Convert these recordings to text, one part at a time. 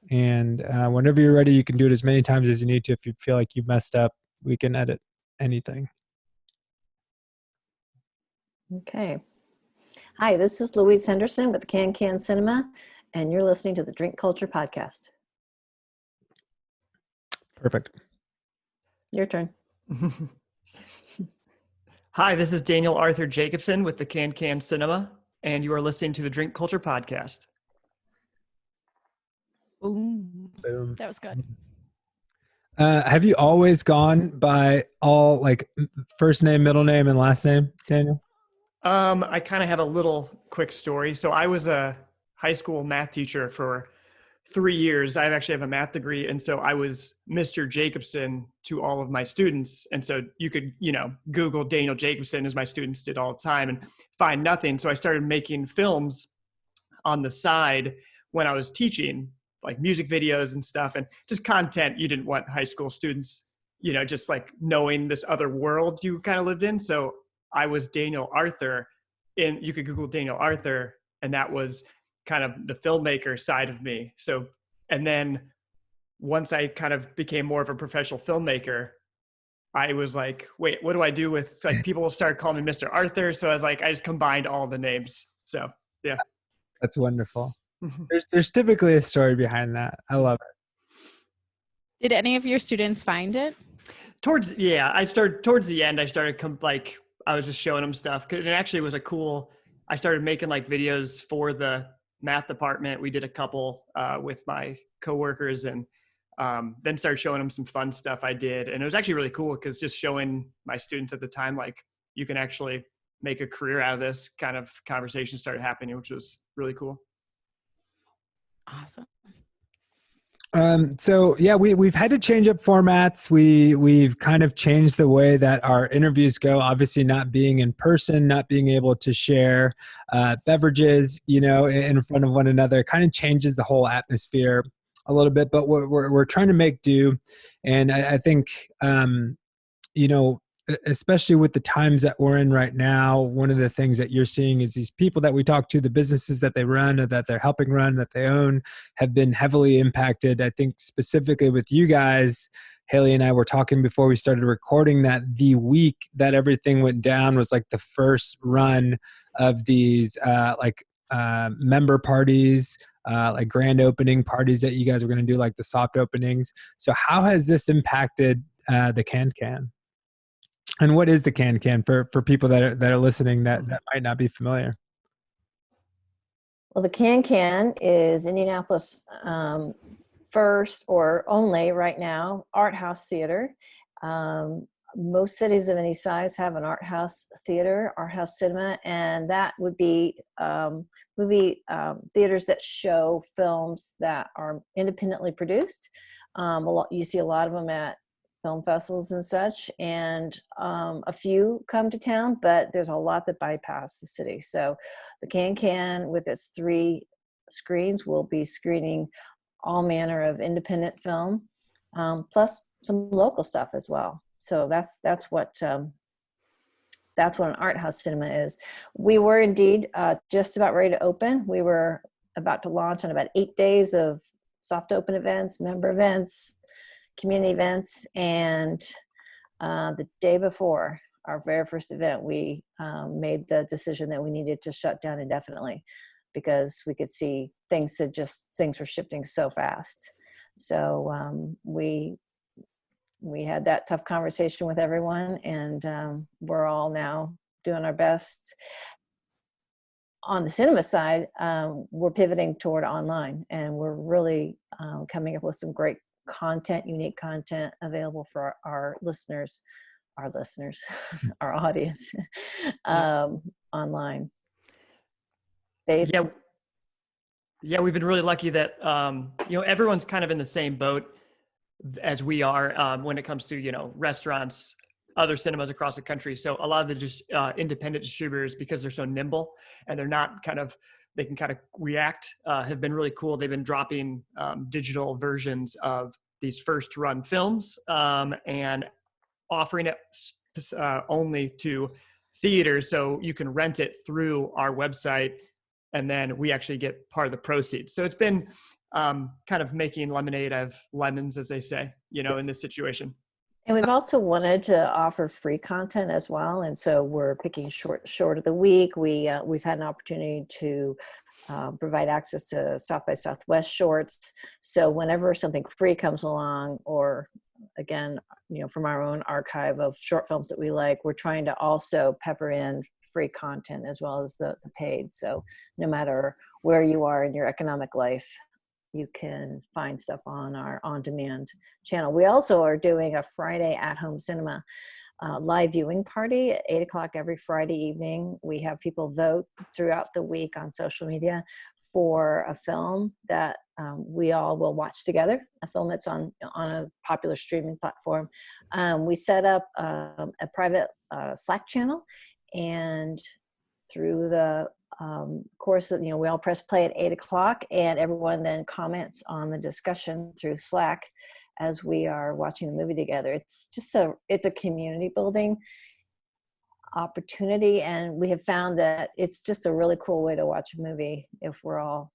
And whenever you're ready, you can do it as many times as you need to. If you feel like you messed up, we can edit anything. Okay. Hi, this is Louise Henderson with Kan Cinema, and you're listening to the Drink Culture Podcast. Perfect. Your turn. Hi, this is Daniel Arthur Jacobson with the Kan Cinema, and you are listening to the Drink Culture Podcast. Ooh, Boom. that was good. Have you always gone by all like first name, middle name, and last name, Daniel? I kind of have a little quick story. So I was a high school math teacher for 3 years. I actually have a math degree. And so I was Mr. Jacobson to all of my students. And so you could, Google Daniel Jacobson, as my students did all the time, and find nothing. So I started making films on the side when I was teaching, like music videos and stuff, and just content you didn't want high school students, just like knowing this other world you kind of lived in. So I was Daniel Arthur, and you could Google Daniel Arthur, and that was kind of the filmmaker side of me. So, and then once I kind of became more of a professional filmmaker, I was like, wait, what do I do with, like, people will start calling me Mr. Arthur. So I was like, I just combined all the names. So, yeah. That's wonderful. There's typically a story behind that. I love it. Did any of your students find it? Towards the end, I started I was just showing them stuff, because it actually was I started making like videos for the math department. We did a couple with my coworkers, and then started showing them some fun stuff I did. And it was actually really cool, because just showing my students at the time, like, you can actually make a career out of this kind of conversation started happening, which was really cool. Awesome. So yeah, we've had to change up formats. We've kind of changed the way that our interviews go. Obviously, not being in person, not being able to share beverages, in front of one another, kind of changes the whole atmosphere a little bit. But we're trying to make do, and I think especially with the times that we're in right now, one of the things that you're seeing is these people that we talk to, the businesses that they run or that they're helping run, that they own, have been heavily impacted. I think specifically with you guys, Haley and I were talking before we started recording that the week that everything went down was like the first run of these member parties, like grand opening parties that you guys were going to do, like the soft openings. So how has this impacted the Kan? And what is the Kan for people that are listening that might not be familiar? Well, the Kan is Indianapolis' first or only right now art house theater. Most cities of any size have an art house theater, art house cinema, and that would be movie theaters that show films that are independently produced. You see a lot of them at film festivals and such, and a few come to town, but there's a lot that bypass the city. So the Kan, with its 3 screens, will be screening all manner of independent film, plus some local stuff as well. So that's what an art house cinema is. We were indeed just about ready to open. We were about to launch on about 8 days of soft open events, member events, community events, and the day before our very first event, we made the decision that we needed to shut down indefinitely, because we could see things were shifting so fast. So we had that tough conversation with everyone, and we're all now doing our best. On the cinema side, we're pivoting toward online, and we're really coming up with some great unique content available for our listeners, our audience, online. Dave? Yeah, we've been really lucky that, everyone's kind of in the same boat as we are when it comes to, restaurants, other cinemas across the country. So a lot of the independent distributors, because they're so nimble and they're not they can kind of react, have been really cool. They've been dropping digital versions of these first run films and offering it only to theaters. So you can rent it through our website, and then we actually get part of the proceeds. So it's been kind of making lemonade out of lemons, as they say, in this situation. And we've also wanted to offer free content as well, and so we're picking short of the week. We've had an opportunity to provide access to South by Southwest shorts. So whenever something free comes along, or again, from our own archive of short films that we like, we're trying to also pepper in free content as well as the paid. So no matter where you are in your economic life, you can find stuff on our on-demand channel. We also are doing a Friday at-home cinema live viewing party at 8 o'clock every Friday evening. We have people vote throughout the week on social media for a film that we all will watch together, a film that's on a popular streaming platform. We set up a private Slack channel, and through the course that, we all press play at 8 o'clock, and everyone then comments on the discussion through Slack as we are watching the movie together. It's just it's a community building opportunity, and we have found that it's just a really cool way to watch a movie if we're all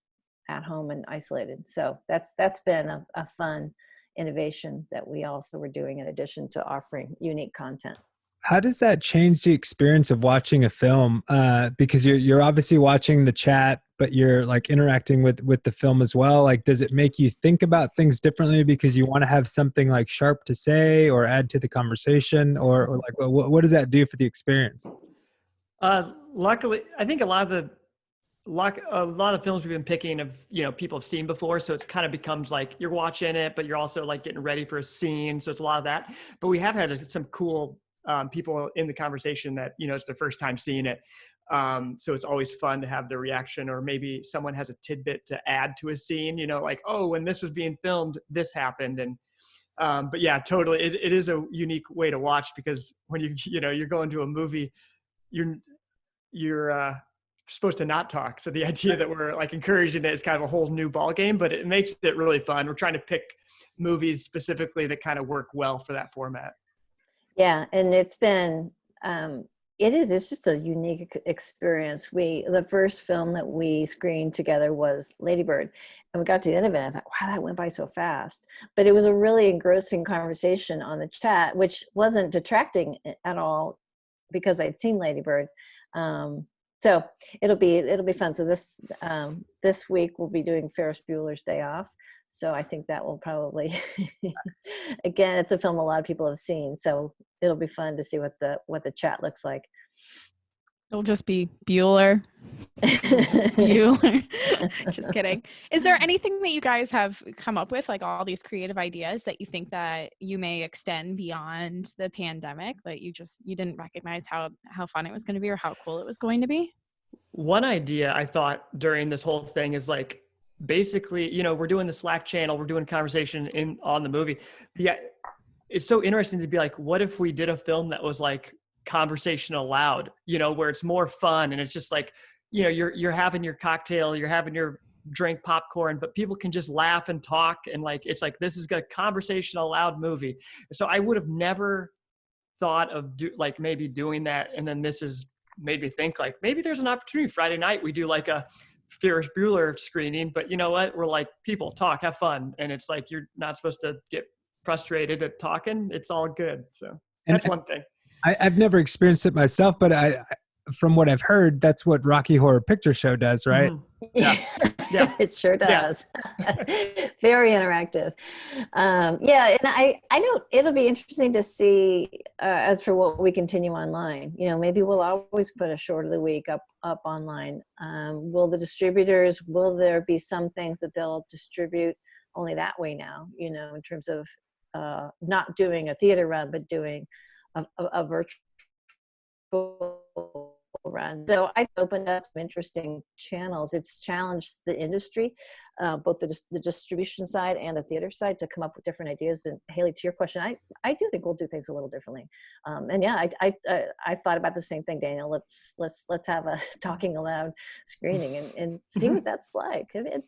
at home and isolated. So that's been a fun innovation that we also were doing in addition to offering unique content. How does that change the experience of watching a film? Because you're obviously watching the chat, but you're like interacting with the film as well. Like, does it make you think about things differently because you want to have something like sharp to say or add to the conversation, or like what does that do for the experience? Luckily, I think a lot of films we've been picking people have seen before, so it's kind of becomes like you're watching it, but you're also like getting ready for a scene. So it's a lot of that. But we have had some cool people in the conversation that it's their first time seeing it, so it's always fun to have their reaction, or maybe someone has a tidbit to add to a scene, like, oh, when this was being filmed, this happened. And but yeah, totally, it is a unique way to watch, because when you're going to a movie, you're supposed to not talk, so the idea that we're like encouraging it is kind of a whole new ball game, but it makes it really fun. We're trying to pick movies specifically that kind of work well for that format. Yeah, and it's been, it's just a unique experience. The first film that we screened together was Lady Bird, and we got to the end of it, and I thought, wow, that went by so fast. But it was a really engrossing conversation on the chat, which wasn't detracting at all because I'd seen Lady Bird. So it'll be fun. So this week we'll be doing Ferris Bueller's Day Off. So I think that will probably, again, it's a film a lot of people have seen. So it'll be fun to see what the chat looks like. It'll just be Bueller. Bueller. Just kidding. Is there anything that you guys have come up with, like all these creative ideas that you think that you may extend beyond the pandemic, that you didn't recognize how fun it was going to be or how cool it was going to be? One idea I thought during this whole thing is like, basically, we're doing the Slack channel, we're doing conversation on the movie. It's so interesting to be like, what if we did a film that was like conversation aloud, where it's more fun, and it's just like, you're having your cocktail, you're having your drink popcorn, but people can just laugh and talk, and like, it's like, this is a conversation aloud movie. So I would have never thought of maybe doing that. And then this has made me think like, maybe there's an opportunity Friday night we do like a Ferris Bueller screening, but you know what? We're like, people talk, have fun. And it's like, you're not supposed to get frustrated at talking. It's all good. So that's one thing. I've never experienced it myself, but from what I've heard, that's what Rocky Horror Picture Show does, right? Mm-hmm. Yeah. It sure does. Yeah. Very interactive. And I know it'll be interesting to see as for what we continue online. Maybe we'll always put a short of the week up online. Will there be some things that they'll distribute only that way now, in terms of not doing a theater run, but doing a virtual run. So I opened up some interesting channels. It's challenged the industry, both the distribution side and the theater side, to come up with different ideas. And Haley, to your question, I do think we'll do things a little differently. And yeah, I thought about the same thing, Daniel. Let's have a talking aloud screening and see what that's like. It'd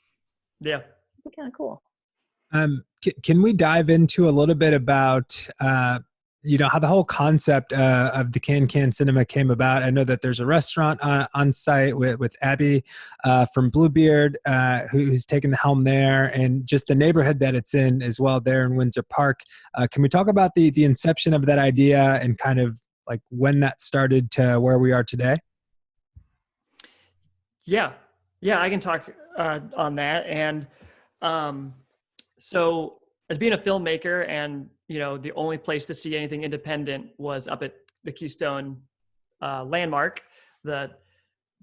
be kind of cool. Can we dive into a little bit about how the whole concept of the Can Cinema came about. I know that there's a restaurant on site with Abby from Bluebeard, who's taken the helm there, and just the neighborhood that it's in as well there in Windsor Park. Can we talk about the inception of that idea and kind of like when that started to where we are today? Yeah, I can talk on that. And so as being a filmmaker, and the only place to see anything independent was up at the Keystone landmark, the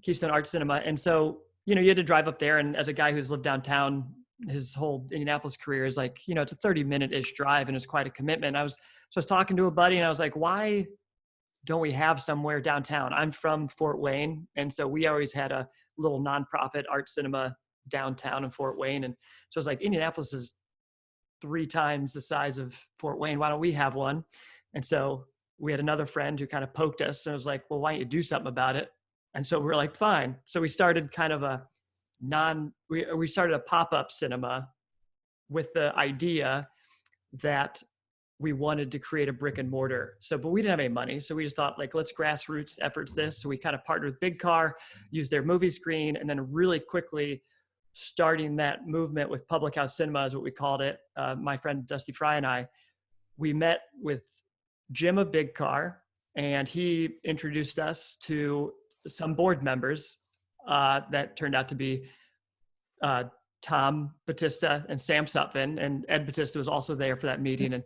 Keystone Art Cinema. And so you had to drive up there. And as a guy who's lived downtown his whole Indianapolis career, is like, it's a 30-minute-ish drive, and it's quite a commitment. I was talking to a buddy, and I was like, why don't we have somewhere downtown? I'm from Fort Wayne, and so we always had a little nonprofit art cinema downtown in Fort Wayne. And so I was like, Indianapolis is 3 times the size of Fort Wayne. Why don't we have one? And so we had another friend who kind of poked us, and I was like, well, why don't you do something about it? And so we were like, fine. So we started kind of we started a pop-up cinema with the idea that we wanted to create a brick and mortar. But we didn't have any money. So we just thought, like, let's grassroots efforts this. So we kind of partnered with Big Car, used their movie screen, and then really quickly starting that movement with Public House Cinema is what we called it. My friend Dusty Fry and I, we met with Jim of Big Car, and he introduced us to some board members that turned out to be Tom Batista and Sam Sutphin, and Ed Batista was also there for that meeting. And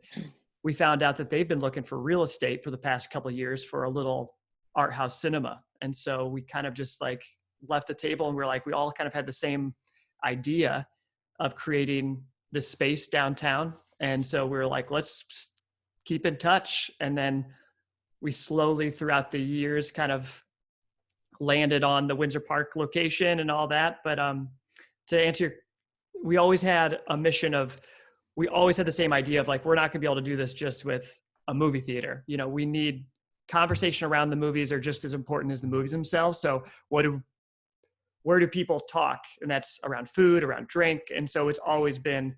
we found out that they've been looking for real estate for the past couple of years for a little art house cinema. And so we kind of just like left the table, and we're like, we all kind of had the same idea of creating this space downtown. And so we were like, let's keep in touch. And then we slowly throughout the years kind of landed on the Windsor Park location and all that. But to answer we always had a mission of, we always had the same idea of like, we're not gonna be able to do this just with a movie theater. We need conversation around the movies are just as important as the movies themselves. So where do people talk? And that's around food, around drink. And so it's always been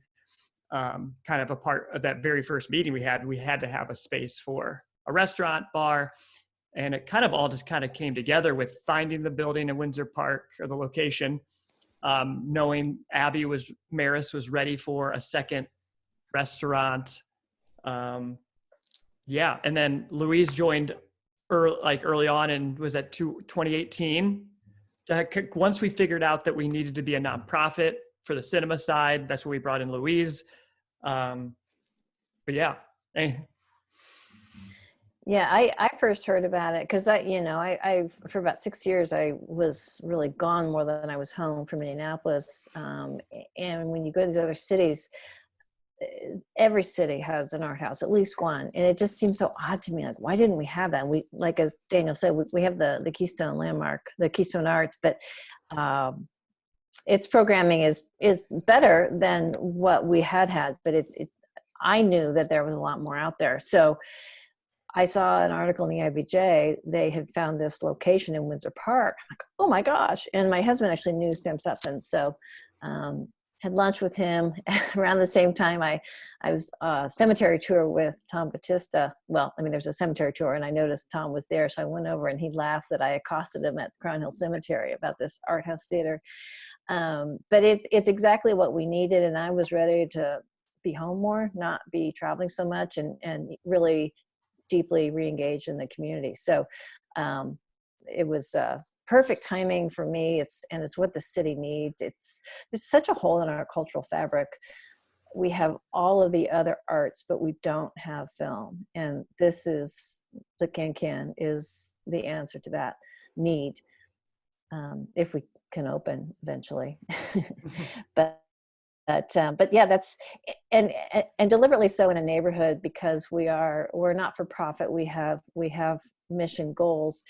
kind of a part of that very first meeting we had to have a space for a restaurant, bar. And it kind of all just kind of came together with finding the building in Windsor Park, or the location, knowing Abby Maris was ready for a second restaurant. And then Louise joined early on, and was at 2018. Once we figured out that we needed to be a nonprofit for the cinema side, that's where we brought in Louise. But yeah. Yeah, I first heard about it because I for about 6 years I was really gone more than I was home from Indianapolis. And when you go to these other cities, every city has an art house, at least one, and it just seems so odd to me. Like, why didn't we have that? We, like as Daniel said, we have the Keystone Landmark, the Keystone Arts, but its programming is better than what we had. But I knew that there was a lot more out there, so. I saw an article in the IBJ, they had found this location in Windsor Park. I'm like, oh my gosh. And my husband actually knew Sam Sutphin. So had lunch with him around the same time. I was cemetery tour with Tom Batista. Well, I mean, there's a cemetery tour, and I noticed Tom was there. So I went over, and he laughs that I accosted him at the Crown Hill Cemetery about this art house theater. But it's exactly what we needed. And I was ready to be home more, not be traveling so much, and really deeply re-engaged in the community. So it was perfect timing for me. It's what the city needs. There's such a hole in our cultural fabric. We have all of the other arts, but we don't have film. And this is, the Can is the answer to that need, if we can open eventually. But yeah, that's and deliberately so in a neighborhood, because we're not for profit. We have mission goals,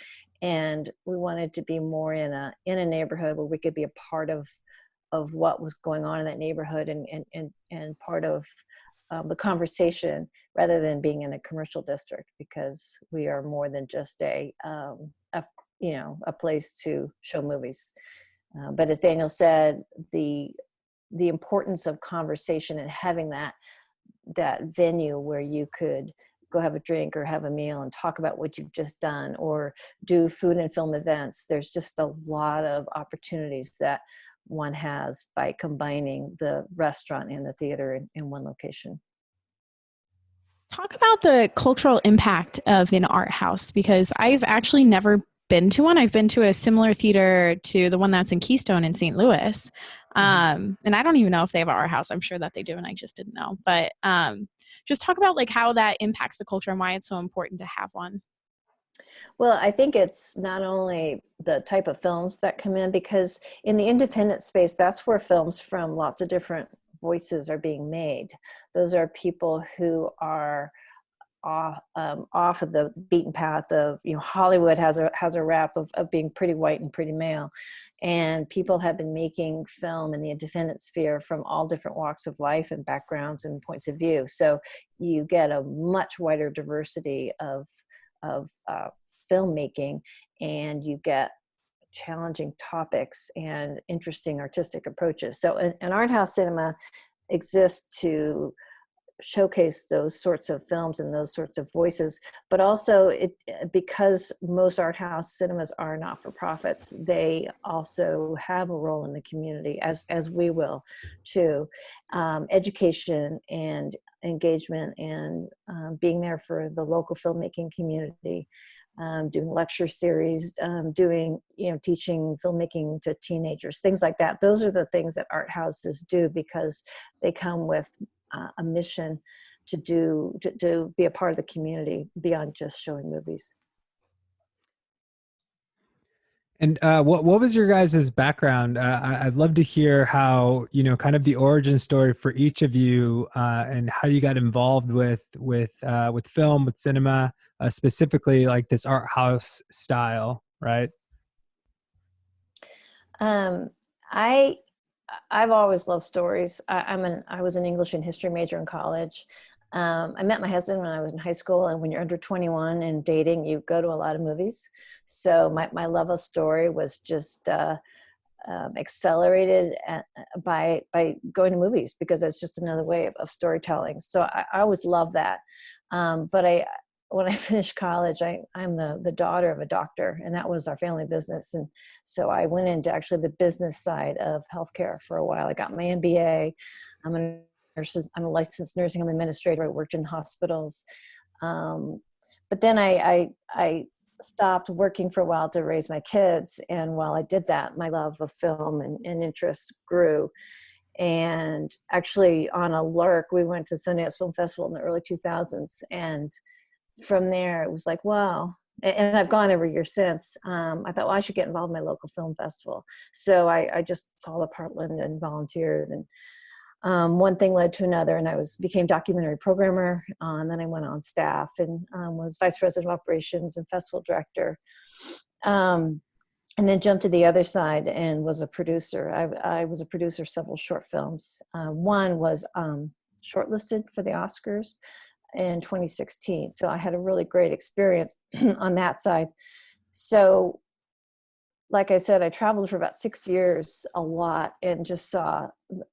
and we wanted to be more in a neighborhood where we could be a part of what was going on in that neighborhood, and part of the conversation, rather than being in a commercial district, because we are more than just a place to show movies. But as Daniel said, the importance of conversation and having that venue where you could go have a drink or have a meal and talk about what you've just done, or do food and film events. There's just a lot of opportunities that one has by combining the restaurant and the theater in one location. Talk about the cultural impact of an art house, because I've actually never been to one. I've been to a similar theater to the one that's in Keystone in St. Louis. And I don't even know if they have an art house. I'm sure that they do, and I just didn't know. But just talk about like how that impacts the culture and why it's so important to have one. Well, I think it's not only the type of films that come in, because in the independent space, that's where films from lots of different voices are being made. Those are people who are off of the beaten path of, Hollywood has a rap of being pretty white and pretty male, and people have been making film in the independent sphere from all different walks of life and backgrounds and points of view. So you get a much wider diversity of filmmaking, and you get challenging topics and interesting artistic approaches. So an art house cinema exists to showcase those sorts of films and those sorts of voices, but also because most art house cinemas are not-for-profits, they also have a role in the community, as we will too. Education and engagement, and being there for the local filmmaking community, doing lecture series, teaching filmmaking to teenagers, things like that. Those are the things that art houses do, because they come with a mission to be a part of the community beyond just showing movies. And what was your guys' background? I'd love to hear how, kind of the origin story for each of you, and how you got involved with film, with cinema, specifically like this art house style, right? I've always loved stories. I was an English and history major in college. I met my husband when I was in high school, and when you're under 21 and dating, you go to a lot of movies. So my love of story was just accelerated by going to movies, because it's just another way of storytelling. So I always loved that. But when I finished college, I'm the daughter of a doctor, and that was our family business. And so I went into actually the business side of healthcare for a while. I got my MBA. I'm a licensed nursing home administrator. I worked in hospitals. But then I stopped working for a while to raise my kids. And while I did that, my love of film and interest grew. And actually, on a lark, we went to Sundance Film Festival in the early 2000s. And from there, it was like, wow. And I've gone every year since. I thought, well, I should get involved in my local film festival. So I just called up Heartland and volunteered. And one thing led to another, and I became documentary programmer. And then I went on staff and was vice president of operations and festival director. And then jumped to the other side and was a producer. I was a producer of several short films. One was shortlisted for the Oscars in 2016. So I had a really great experience on that side. So like I said, I traveled for about 6 years a lot, and just saw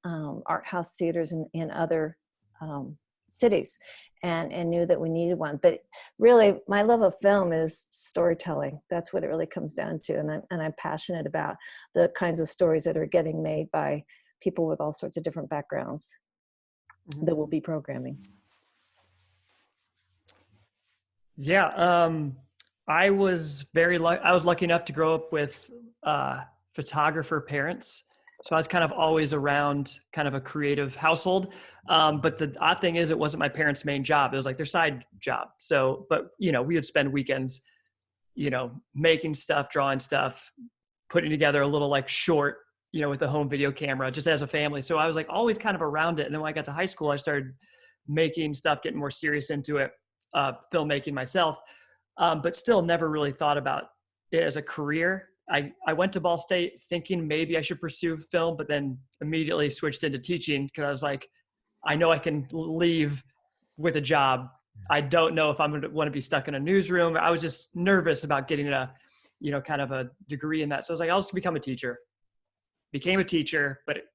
art house theaters in other cities, and knew that we needed one. But really, my love of film is storytelling. That's what it really comes down to. And I'm passionate about the kinds of stories that are getting made by people with all sorts of different backgrounds that will be programming. Yeah, I was I was lucky enough to grow up with photographer parents. So I was kind of always around kind of a creative household. But the odd thing is, it wasn't my parents' main job. It was like their side job. So, but we would spend weekends, making stuff, drawing stuff, putting together a little like short, with a home video camera, just as a family. So I was like always kind of around it. And then when I got to high school, I started making stuff, getting more serious into it, filmmaking myself. But still never really thought about it as a career. I went to Ball State thinking maybe I should pursue film, but then immediately switched into teaching, because I was like, I know I can leave with a job. I don't know if I'm going to want to be stuck in a newsroom. I was just nervous about getting kind of a degree in that. So I was like, I'll just become a teacher. Became a teacher, but it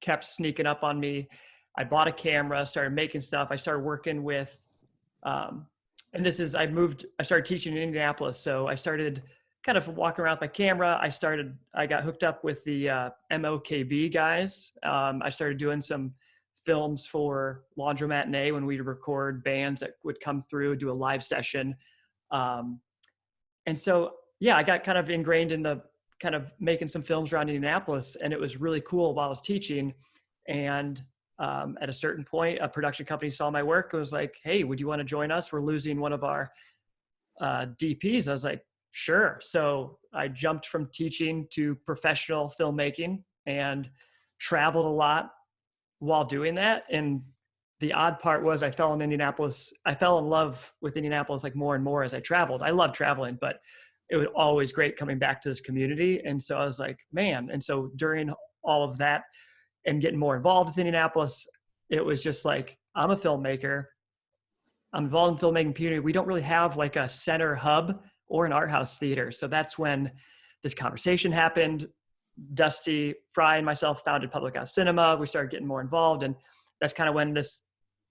kept sneaking up on me. I bought a camera, started making stuff. I started working with and I started teaching in Indianapolis. So I started kind of walking around with my camera. I got hooked up with the MOKB guys. I started doing some films for Laundromat Matinee when we'd record bands that would come through, do a live session. And so, yeah, I got kind of ingrained in the kind of making some films around Indianapolis, and it was really cool while I was teaching. And at a certain point, a production company saw my work and was like, "Hey, would you want to join us? We're losing one of our DPs." I was like, "Sure." So I jumped from teaching to professional filmmaking and traveled a lot while doing that. And the odd part was I fell in love with Indianapolis like more and more as I traveled. I love traveling, but it was always great coming back to this community. And so I was like, man. And so during all of that and getting more involved with Indianapolis, it was just like, I'm a filmmaker. I'm involved in the filmmaking community. We don't really have like a center hub or an art house theater. So that's when this conversation happened. Dusty Fry and myself founded Public House Cinema. We started getting more involved, and that's kind of when this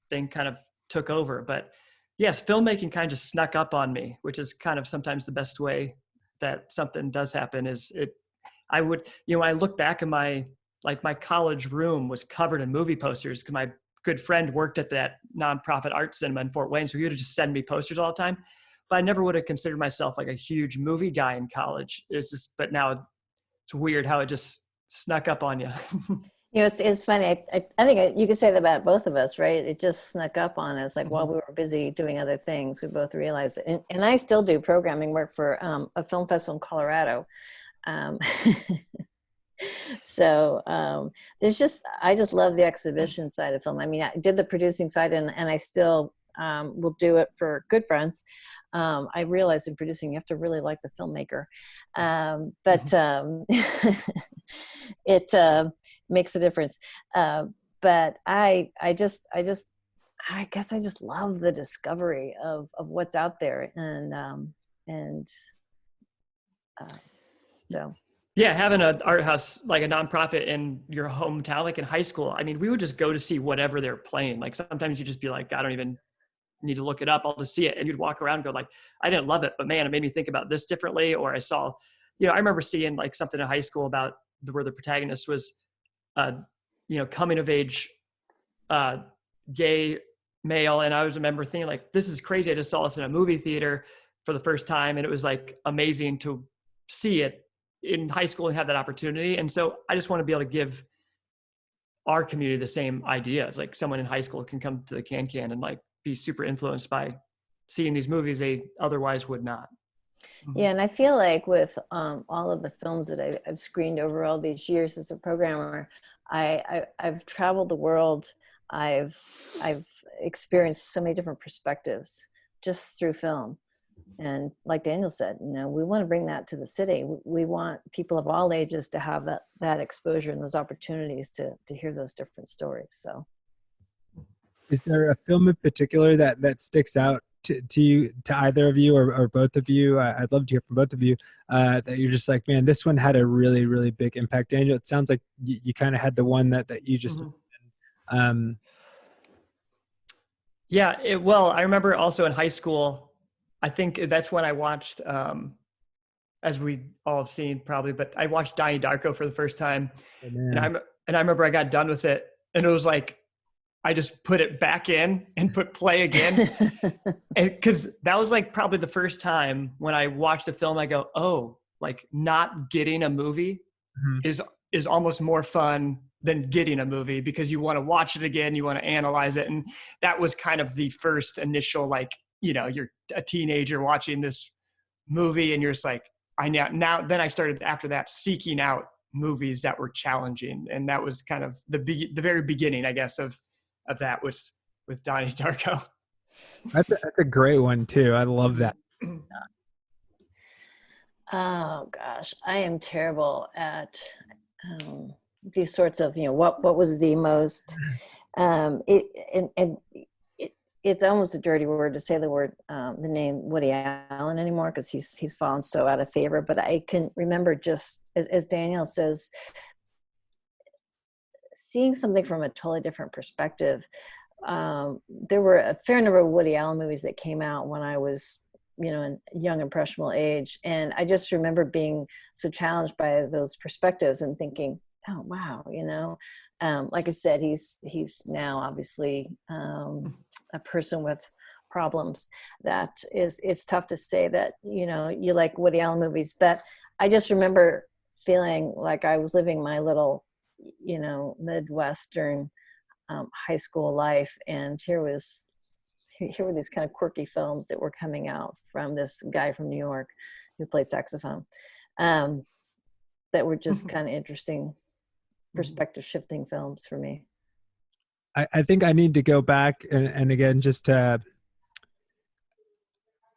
thing kind of took over. But yes, filmmaking kind of just snuck up on me, which is kind of sometimes the best way that something does happen. I look back at my college room was covered in movie posters because my good friend worked at that nonprofit art cinema in Fort Wayne. So he would just send me posters all the time, but I never would have considered myself like a huge movie guy in college. But now it's weird how it just snuck up on you. It's funny. I think you could say that about both of us, right? It just snuck up on us. Like while we were busy doing other things, we both realized it. And I still do programming work for a film festival in Colorado. So I just love the exhibition side of film. I mean, I did the producing side, and I still will do it for good friends. I realize in producing, you have to really like the filmmaker. It makes a difference. But I guess I just love the discovery of what's out there. So. Yeah, having an art house, like a nonprofit in your hometown, like in high school, I mean, we would just go to see whatever they're playing. Like sometimes you just be like, I don't even need to look it up. I'll just see it. And you'd walk around and go like, I didn't love it, but man, it made me think about this differently. Or I saw, I remember seeing like something in high school about where the protagonist was, coming of age, gay male. And I remember thinking like, this is crazy. I just saw this in a movie theater for the first time. And it was like amazing to see it in high school and have that opportunity. And so I just want to be able to give our community the same ideas. Like someone in high school can come to the Can and like be super influenced by seeing these movies they otherwise would not. Yeah, and I feel like with all of the films that I've screened over all these years as a programmer, I've traveled the world. I've experienced so many different perspectives just through film. And like Daniel said, we want to bring that to the city. We want people of all ages to have that exposure and those opportunities to hear those different stories. So, is there a film in particular that sticks out to you, to either of you or both of you? I'd love to hear from both of you that you're just like, man, this one had a really, really big impact. Daniel, it sounds like you kind of had the one that you just Yeah, well, I remember also in high school, I think that's when I watched, as we all have seen probably, but I watched Donnie Darko for the first time. Oh, and I remember I got done with it and it was like, I just put it back in and put play again. Cause that was like probably the first time when I watched a film, I go, oh, like not getting a movie is almost more fun than getting a movie because you want to watch it again. You want to analyze it. And that was kind of the first initial, like, you're a teenager watching this movie and you're just like, then I started after that seeking out movies that were challenging. And that was kind of the very beginning, I guess, of that was with Donnie Darko. That's a great one too. I love that. Oh gosh, I am terrible at these sorts of, what was the most, it's almost a dirty word to say the name Woody Allen anymore because he's fallen so out of favor. But I can remember just as Daniel says, seeing something from a totally different perspective. there were a fair number of Woody Allen movies that came out when I was, in young impressionable age. And I just remember being so challenged by those perspectives and thinking, oh, wow, like I said, he's now obviously a person with problems. That it's tough to say that, you like Woody Allen movies, but I just remember feeling like I was living my little, Midwestern high school life. And here were these kind of quirky films that were coming out from this guy from New York who played saxophone, that were just kind of interesting perspective shifting films for me. I think I need to go back and again, just I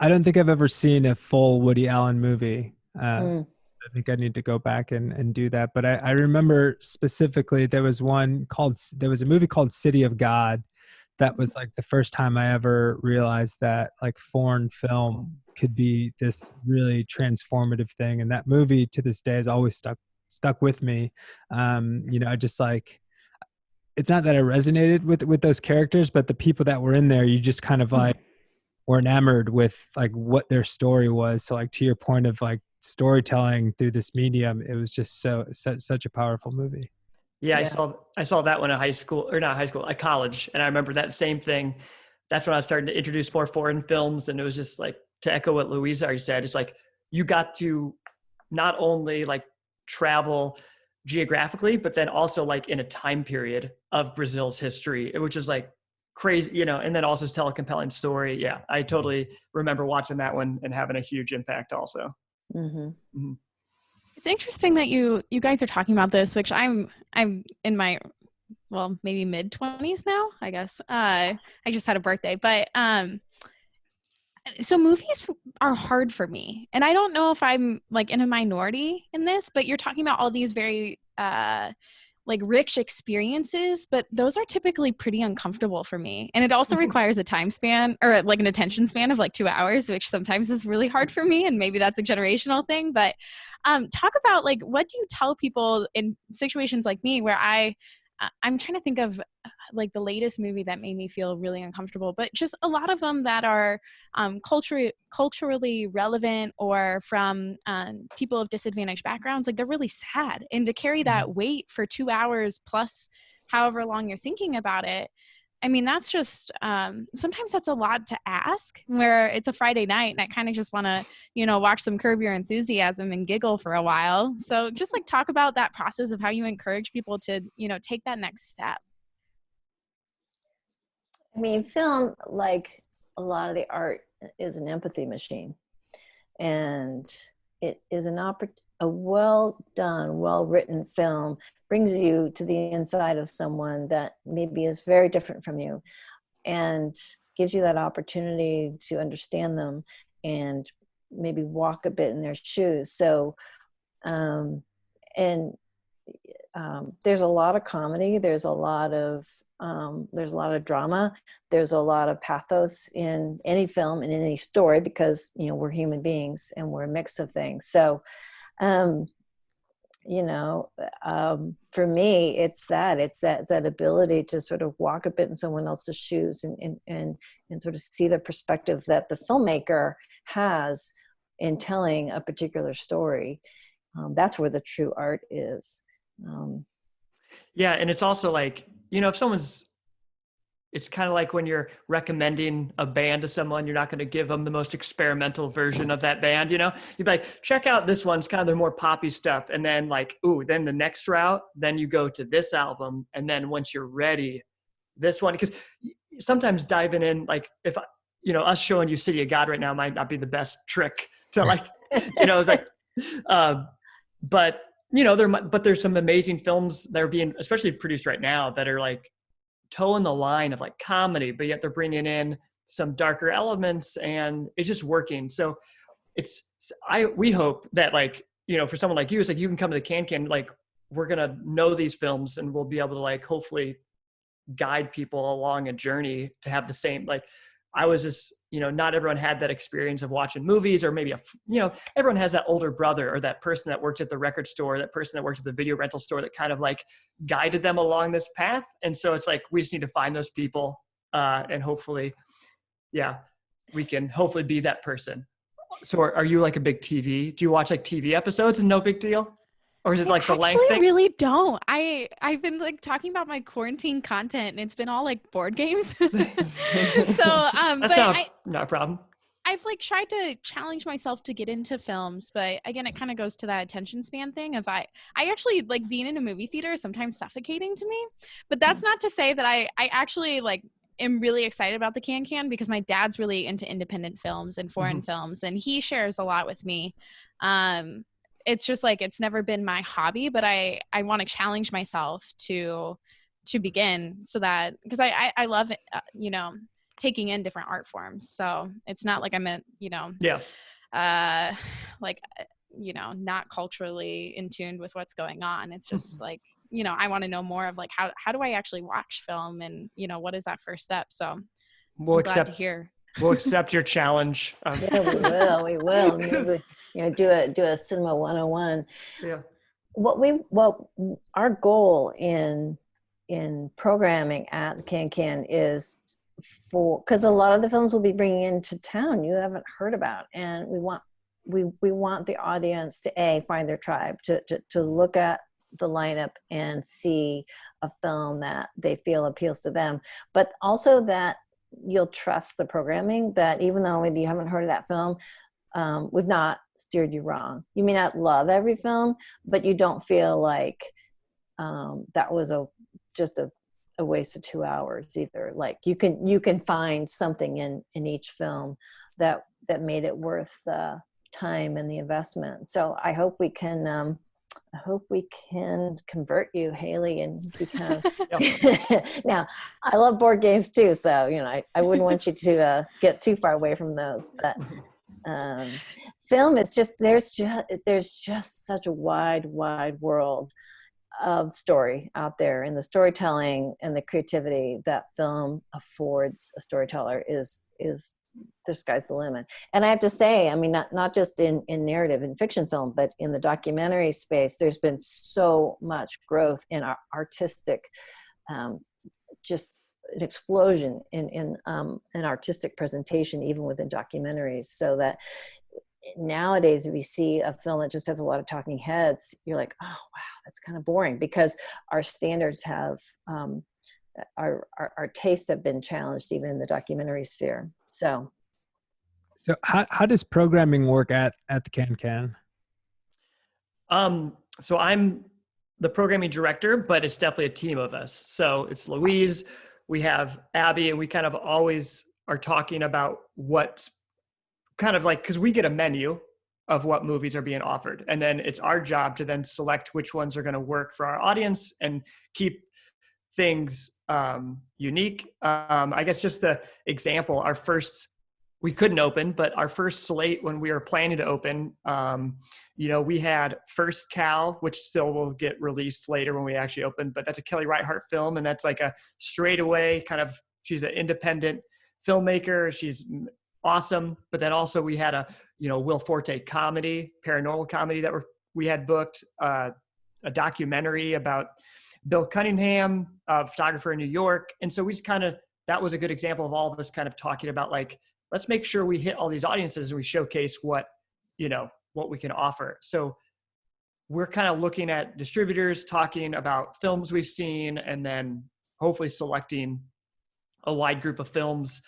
don't think I've ever seen a full Woody Allen movie. I think I need to go back and do that. But I remember specifically there was a movie called City of God that was like the first time I ever realized that like foreign film could be this really transformative thing. And that movie to this day has always stuck with me. I just like, it's not that I resonated with those characters, but the people that were in there, you just kind of like were enamored with like what their story was. So like to your point of like storytelling through this medium, it was just such a powerful movie. Yeah, I saw that one at at college. And I remember that same thing. That's when I was starting to introduce more foreign films. And it was just like, to echo what Louisa already said, it's like, you got to not only like travel geographically, but then also like in a time period of Brazil's history, which is like crazy, and then also tell a compelling story. Yeah, I totally remember watching that one and having a huge impact also. It's interesting that you guys are talking about this, which I'm in my, maybe mid-20s now, I guess. I just had a birthday, but so movies are hard for me. And I don't know if I'm like in a minority in this, but you're talking about all these very like rich experiences, but those are typically pretty uncomfortable for me. And it also requires a time span or like an attention span of like 2 hours, which sometimes is really hard for me. And maybe that's a generational thing, but talk about like, what do you tell people in situations like me where I'm trying to think of like the latest movie that made me feel really uncomfortable, but just a lot of them that are culturally relevant or from people of disadvantaged backgrounds, like they're really sad. And to carry that weight for 2 hours plus however long you're thinking about it, I mean, that's just, sometimes that's a lot to ask where it's a Friday night and I kind of just want to, watch some Curb Your Enthusiasm and giggle for a while. So just like talk about that process of how you encourage people to, take that next step. I mean, film, like a lot of the art, is an empathy machine. And it is a well done, well written film brings you to the inside of someone that maybe is very different from you and gives you that opportunity to understand them and maybe walk a bit in their shoes. So, there's a lot of comedy, there's a lot of drama, there's a lot of pathos in any film and in any story because, we're human beings and we're a mix of things. So, for me, it's that ability to sort of walk a bit in someone else's shoes and sort of see the perspective that the filmmaker has in telling a particular story. That's where the true art is. Yeah. And it's also like, if it's kind of like when you're recommending a band to someone, you're not going to give them the most experimental version of that band, you'd be like, check out this one. It's kind of their more poppy stuff. And then like, then the next route, then you go to this album. And then once you're ready, this one, because sometimes diving in, like if, us showing you City of God right now might not be the best trick to like, but there's some amazing films that are being especially produced right now that are like toeing the line of like comedy, but yet they're bringing in some darker elements and it's just working. So we hope that like, for someone like you, it's like you can come to the Can, like we're going to know these films and we'll be able to like hopefully guide people along a journey to have the same, like I was just, not everyone had that experience of watching movies or maybe, everyone has that older brother or that person that worked at the record store, that person that worked at the video rental store that kind of like guided them along this path. And so it's like, we just need to find those people and hopefully, yeah, we can hopefully be that person. So are you like a big TV? Do you watch like TV episodes and no big deal? Or is it like the length actually thing? really don't. I've been like talking about my quarantine content and it's been all like board games. So That's but not a problem. I've like tried to challenge myself to get into films, but again, it kind of goes to that attention span thing of I actually like being in a movie theater is sometimes suffocating to me. But that's not to say that I actually like am really excited about the Can because my dad's really into independent films and foreign films, and he shares a lot with me. It's just like it's never been my hobby, but I want to challenge myself to begin so that because I love it, taking in different art forms. So it's not like I'm a, Yeah. like, not culturally in tune with what's going on. It's just like, I want to know more of like, how do I actually watch film and, what is that first step? So We'll I'm glad to hear. We'll accept your challenge. Yeah, we will. Maybe, do a cinema 101. Yeah. What our goal in programming at the Can is because a lot of the films we'll be bringing into town you haven't heard about, and we want the audience to find their tribe, to look at the lineup and see a film that they feel appeals to them, but also that you'll trust the programming, that even though maybe you haven't heard of that film, we've not steered you wrong. You may not love every film, but you don't feel like that was just a waste of 2 hours either. Like you can find something in each film that made it worth the time and the investment. So I hope we can convert you, Haley, and become. Now, I love board games too, so I wouldn't want you to get too far away from those. But film is just there's just such a wide world of story out there, and the storytelling and the creativity that film affords a storyteller is the sky's the limit. And I have to say, I mean, not just in narrative and fiction film, but in the documentary space, there's been so much growth in our artistic, just an explosion in artistic presentation, even within documentaries. So that nowadays, if you see a film that just has a lot of talking heads, you're like, oh wow, that's kind of boring, because our standards have our tastes have been challenged even in the documentary sphere. So how does programming work at the Can? So I'm the programming director, but it's definitely a team of us. So it's Louise, we have Abby, and we kind of always are talking about what's kind of like, because we get a menu of what movies are being offered, and then it's our job to then select which ones are going to work for our audience and keep things unique. I guess just the example, we couldn't open, but our first slate when we were planning to open, we had First Cow, which still will get released later when we actually open, but that's a Kelly Reichardt film, and that's like a straightaway kind of, she's an independent filmmaker, she's awesome. But then also we had a Will Forte comedy, paranormal comedy that we had booked, a documentary about Bill Cunningham, a photographer in New York. And so we just that was a good example of all of us kind of talking about like, let's make sure we hit all these audiences and we showcase what we can offer. So we're kind of looking at distributors, talking about films we've seen, and then hopefully selecting a wide group of films.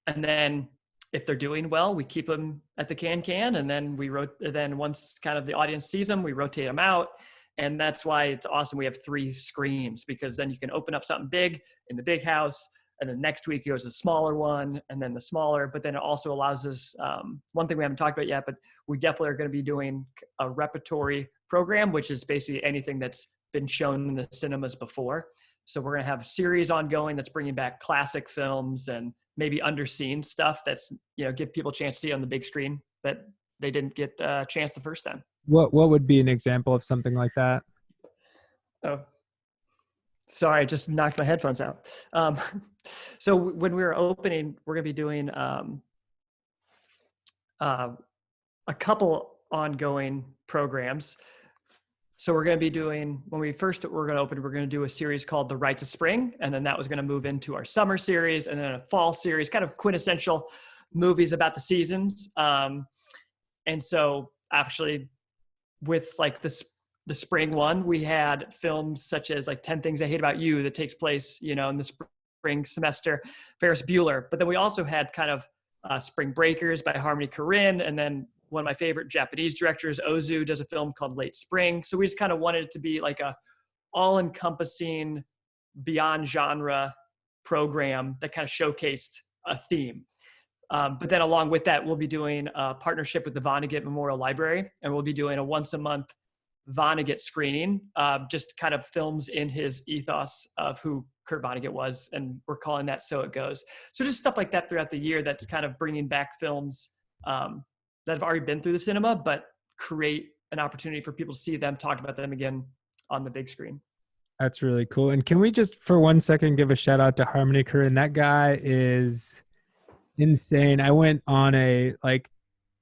And then if they're doing well, we keep them at the Can, and then once kind of the audience sees them, we rotate them out. And that's why it's awesome. We have 3 screens, because then you can open up something big in the big house, and then next week it goes to a smaller one, and then the smaller. But then it also allows us, one thing we haven't talked about yet, but we definitely are going to be doing a repertory program, which is basically anything that's been shown in the cinemas before. So we're going to have series ongoing that's bringing back classic films and maybe underseen stuff that's, give people a chance to see on the big screen that they didn't get a chance the first time. What would be an example of something like that? Oh, sorry, I just knocked my headphones out. So when we were opening, we're going to be doing a couple ongoing programs. So we're going to be doing, when we first we're going to open, we're going to do a series called The Rites of Spring. And then that was going to move into our summer series and then a fall series, kind of quintessential movies about the seasons. And so actually with like the spring one, we had films such as like 10 Things I Hate About You that takes place, you know, in the spring semester, Ferris Bueller. But then we also had kind of Spring Breakers by Harmony Korine. And then one of my favorite Japanese directors, Ozu, does a film called Late Spring. So we just kind of wanted it to be like a all-encompassing, beyond genre program that kind of showcased a theme. But then along with that, we'll be doing a partnership with the Vonnegut Memorial Library, and we'll be doing a once-a-month Vonnegut screening, just kind of films in his ethos of who Kurt Vonnegut was, and we're calling that So It Goes. So just stuff like that throughout the year that's kind of bringing back films that have already been through the cinema, but create an opportunity for people to see them, talk about them again on the big screen. That's really cool. And can we just for 1 second give a shout out to Harmony Korine? That guy is insane. I went on a like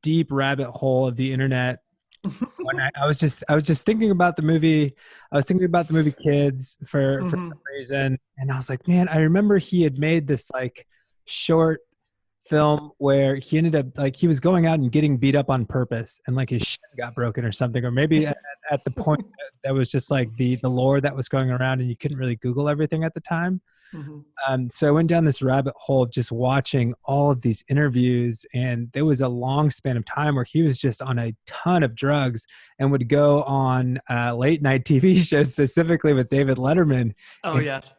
deep rabbit hole of the internet. I was just thinking about the movie. I was thinking about the movie Kids for some reason, and I was like, man, I remember he had made this like short film where he ended up like he was going out and getting beat up on purpose, and like his shin got broken or something, or maybe at the point that was just like the lore that was going around, and you couldn't really Google everything at the time. So I went down this rabbit hole of just watching all of these interviews, and there was a long span of time where he was just on a ton of drugs and would go on late night TV shows, specifically with David Letterman. Oh, and, yes.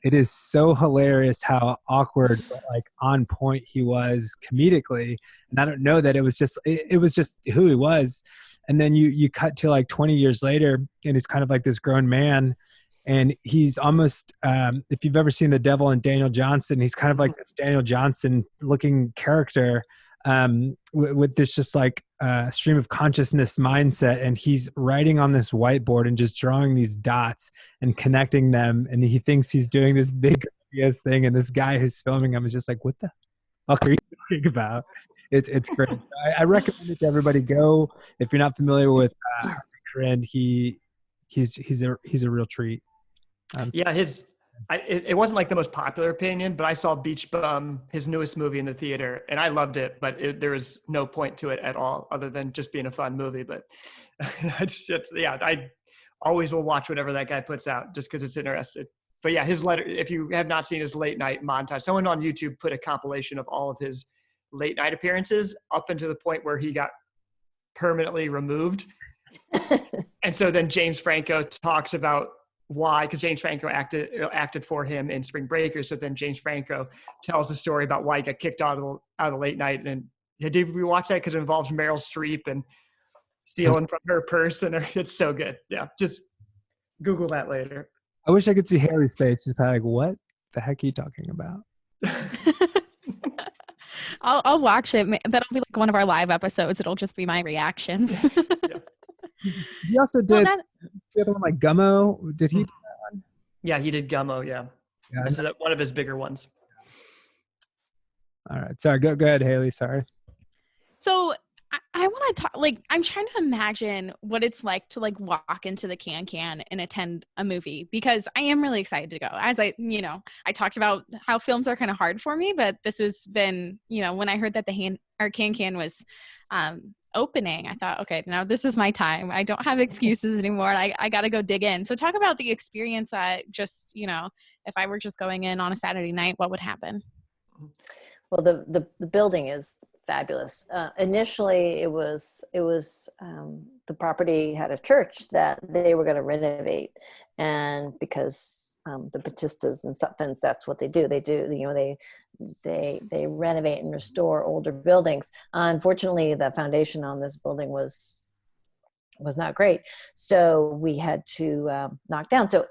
it is so hilarious how awkward, but like on point he was comedically. And I don't know that it was just who he was. And then you cut to like 20 years later, and he's kind of like this grown man. And he's almost, if you've ever seen The Devil and Daniel Johnston, he's kind of like this Daniel Johnston looking character with this just like stream of consciousness mindset. And he's writing on this whiteboard and just drawing these dots and connecting them. And he thinks he's doing this big grandiose thing. And this guy who's filming him is just like, what the fuck are you talking about? It's great. So I recommend it to everybody. Go, if you're not familiar with Harvey Korine, he's a real treat. Yeah, it wasn't like the most popular opinion, but I saw Beach Bum, his newest movie, in the theater, and I loved it, but there was no point to it at all other than just being a fun movie. But I always will watch whatever that guy puts out just because it's interesting. But yeah, his letter, if you have not seen his late night montage, someone on YouTube put a compilation of all of his late night appearances up until the point where he got permanently removed. And so then James Franco talks about why, because James Franco acted for him in Spring Breakers. So then James Franco tells the story about why he got kicked out of late night. And did we watch that? Because it involves Meryl Streep and stealing from her purse, and it's so good. Yeah, just Google that later. I wish I could see Haley's face. She's probably like, what the heck are you talking about? I'll watch it. That'll be like one of our live episodes. It'll just be my reactions. Yeah. He also did the other one, like Gummo. Did he do that one? Yeah, he did Gummo. Yeah. This is one of his bigger ones. All right. Sorry. Go ahead, Haley. Sorry. So I want to talk, like, I'm trying to imagine what it's like to like walk into the Can and attend a movie, because I am really excited to go. As I talked about how films are kind of hard for me, but this has been, when I heard that our Can was opening, I thought, okay, now this is my time. I don't have excuses anymore. I got to go dig in. So talk about the experience that just, if I were just going in on a Saturday night, what would happen? Well, the building is fabulous. Initially, it was the property had a church that they were going to renovate, and because the Batistas and Sutphens, that's what they do. They renovate and restore older buildings. Unfortunately, the foundation on this building was not great, so we had to knock down. So,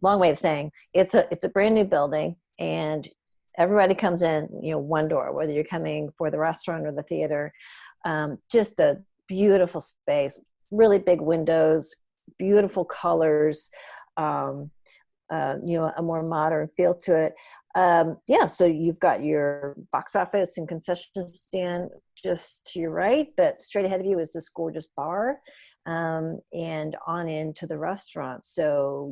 long way of saying it's a brand new building, and everybody comes in, one door, whether you're coming for the restaurant or the theater. Just a beautiful space, really big windows, beautiful colors, a more modern feel to it. So you've got your box office and concession stand just to your right, but straight ahead of you is this gorgeous bar. and on into the restaurant. So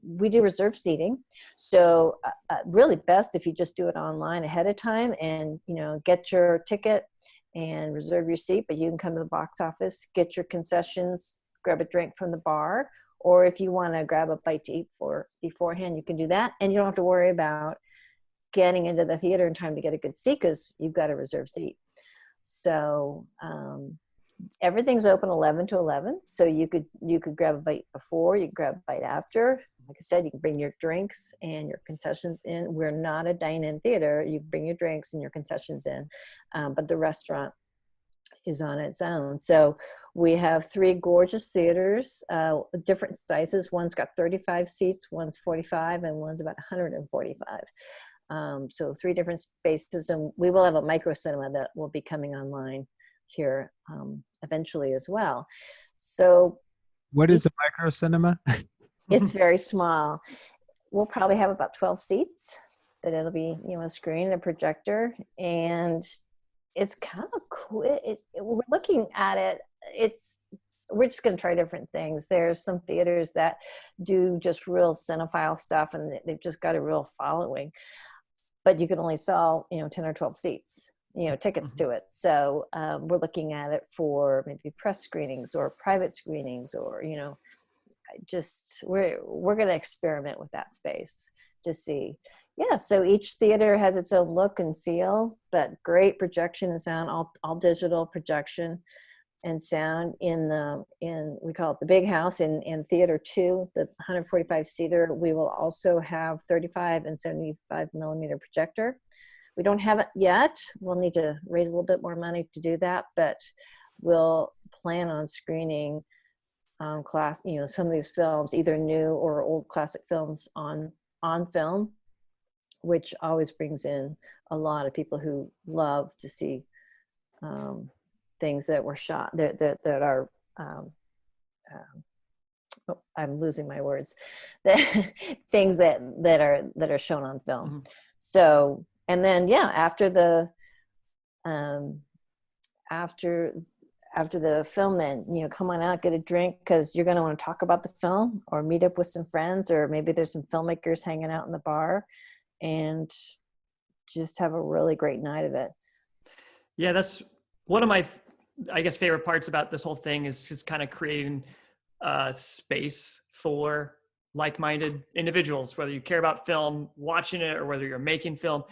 we do reserved seating. So really best if you just do it online ahead of time and, get your ticket and reserve your seat, but you can come to the box office, get your concessions, grab a drink from the bar, or if you want to grab a bite to eat beforehand, you can do that. And you don't have to worry about getting into the theater in time to get a good seat because you've got a reserved seat. So everything's open 11 to 11. So you could grab a bite before, you can grab a bite after. Like I said, you can bring your drinks and your concessions in. We're not a dine-in theater. You bring your drinks and your concessions in, but the restaurant is on its own. So we have 3 gorgeous theaters, different sizes. One's got 35 seats, one's 45, and one's about 145. So 3 different spaces, and we will have a micro cinema that will be coming online here eventually as well. So what is a micro cinema? it's very small. We'll probably have about 12 seats, but it'll be, a screen, a projector, and it's kind of cool. We're looking at it. We're just going to try different things. There's some theaters that do just real cinephile stuff, and they've just got a real following. But you can only sell, 10 or 12 seats, tickets to it. So we're looking at it for maybe press screenings or private screenings, or we're going to experiment with that space to see. Yeah, so each theater has its own look and feel, but great projection and sound, all digital projection and sound in we call it the big house in theater 2, the 145 seater. We will also have 35 and 75 millimeter projector. We don't have it yet. We'll need to raise a little bit more money to do that, but we'll plan on screening some of these films, either new or old classic films on film, which always brings in a lot of people who love to see things that were shot that are I'm losing my words. Things that are shown on film. Mm-hmm. So, and then after the film, then come on out, get a drink, because you're going to want to talk about the film or meet up with some friends, or maybe there's some filmmakers hanging out in the bar, and just have a really great night of it. Yeah, that's one of my, I guess, favorite parts about this whole thing is just kind of creating space for like-minded individuals, whether you care about film, watching it, or whether you're making film.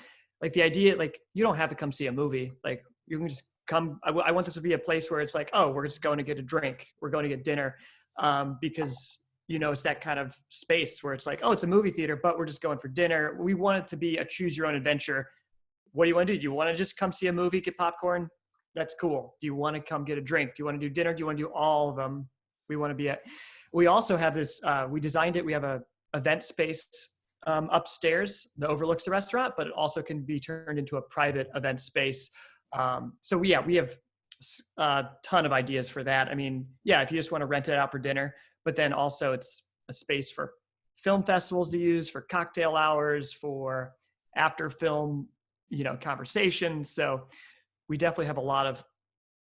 Like the idea, like you don't have to come see a movie. Like you can just come. I want this to be a place where it's like, oh, we're just going to get a drink, we're going to get dinner, because it's that kind of space where it's like, oh, it's a movie theater, but we're just going for dinner. We want it to be a choose your own adventure. What do you want to do? Do you want to just come see a movie, get popcorn? That's cool. Do you want to come get a drink? Do you want to do dinner? Do you want to do all of them? We also have this, we designed it. We have a event space upstairs that overlooks the restaurant, but it also can be turned into a private event space. So we have a ton of ideas for that. I mean, if you just want to rent it out for dinner, but then also it's a space for film festivals to use, for cocktail hours, for after film, conversation. So we definitely have a lot of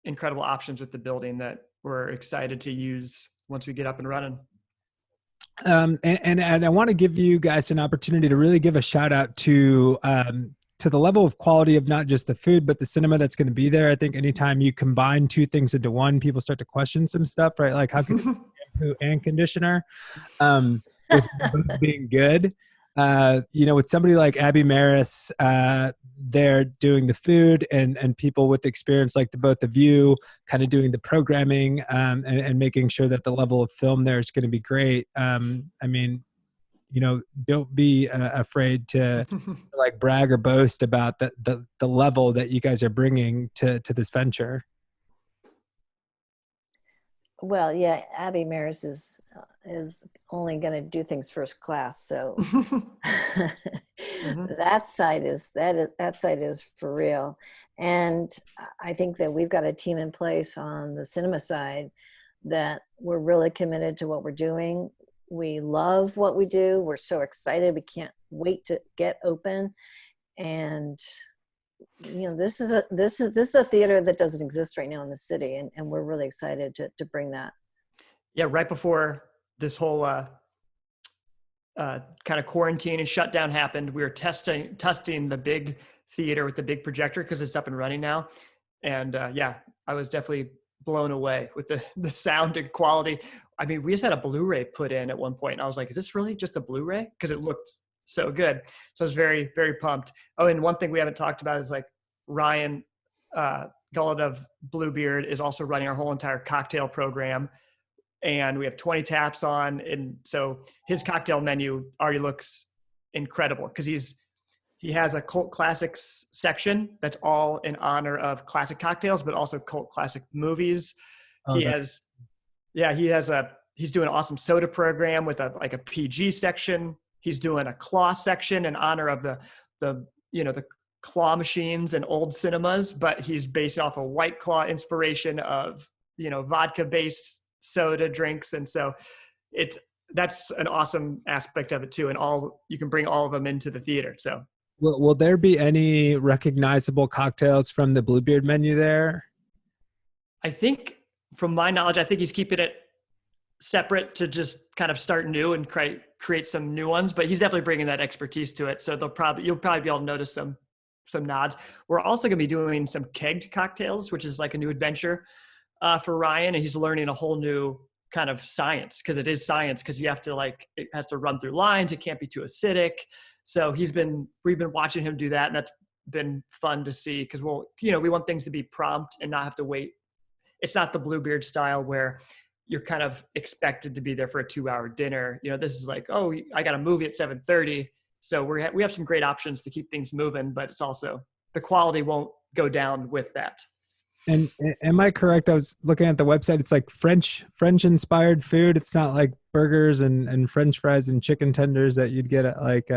incredible options with the building that we're excited to use once we get up and running. And I want to give you guys an opportunity to really give a shout out to the level of quality of not just the food, but the cinema that's going to be there. I think anytime you combine 2 things into one, people start to question some stuff, right? Like how can shampoo and conditioner, with both being good. With somebody like Abby Maris there doing the food and people with experience like the both of you kind of doing the programming and making sure that the level of film there is going to be great. Don't be afraid to like brag or boast about the level that you guys are bringing to this venture. Well, Abby Maris is only going to do things first class, so mm-hmm. that side is for real. And I think that we've got a team in place on the cinema side that we're really committed to what we're doing. We love what we do. We're so excited. We can't wait to get open, and this is a theater that doesn't exist right now in the city, and we're really excited to bring that. Yeah, right before this whole kind of quarantine and shutdown happened, we were testing the big theater with the big projector because it's up and running now. And yeah, I was definitely blown away with the sound and quality. I mean, we just had a Blu-ray put in at one point, and I was like, is this really just a Blu-ray? Because it looked so good. So I was very, very pumped. Oh, and one thing we haven't talked about is like Ryan Gullet of Bluebeard is also running our whole entire cocktail program. And we have 20 taps on. And so his cocktail menu already looks incredible because he has a cult classics section that's all in honor of classic cocktails, but also cult classic movies. Oh, He's doing an awesome soda program with a PG section. He's doing a claw section in honor of the claw machines and old cinemas, but he's based off a White Claw inspiration of, vodka based soda drinks. And so that's an awesome aspect of it too. And you can bring all of them into the theater. So will there be any recognizable cocktails from the Bluebeard menu there? I think, from my knowledge, I think he's keeping it separate to just kind of start new and create some new ones, but he's definitely bringing that expertise to it. So you'll probably be able to notice some nods. We're also going to be doing some kegged cocktails, which is like a new adventure for Ryan, and he's learning a whole new kind of science, because it is science, because you have to it has to run through lines. It can't be too acidic. So we've been watching him do that, and that's been fun to see, because we want things to be prompt and not have to wait. It's not the Bluebeard style where you're kind of expected to be there for a 2-hour dinner. This is like, oh, I got a movie at 7:30. So we have some great options to keep things moving, but it's also, the quality won't go down with that. And am I correct? I was looking at the website. It's like French inspired food. It's not like burgers and French fries and chicken tenders that you'd get at like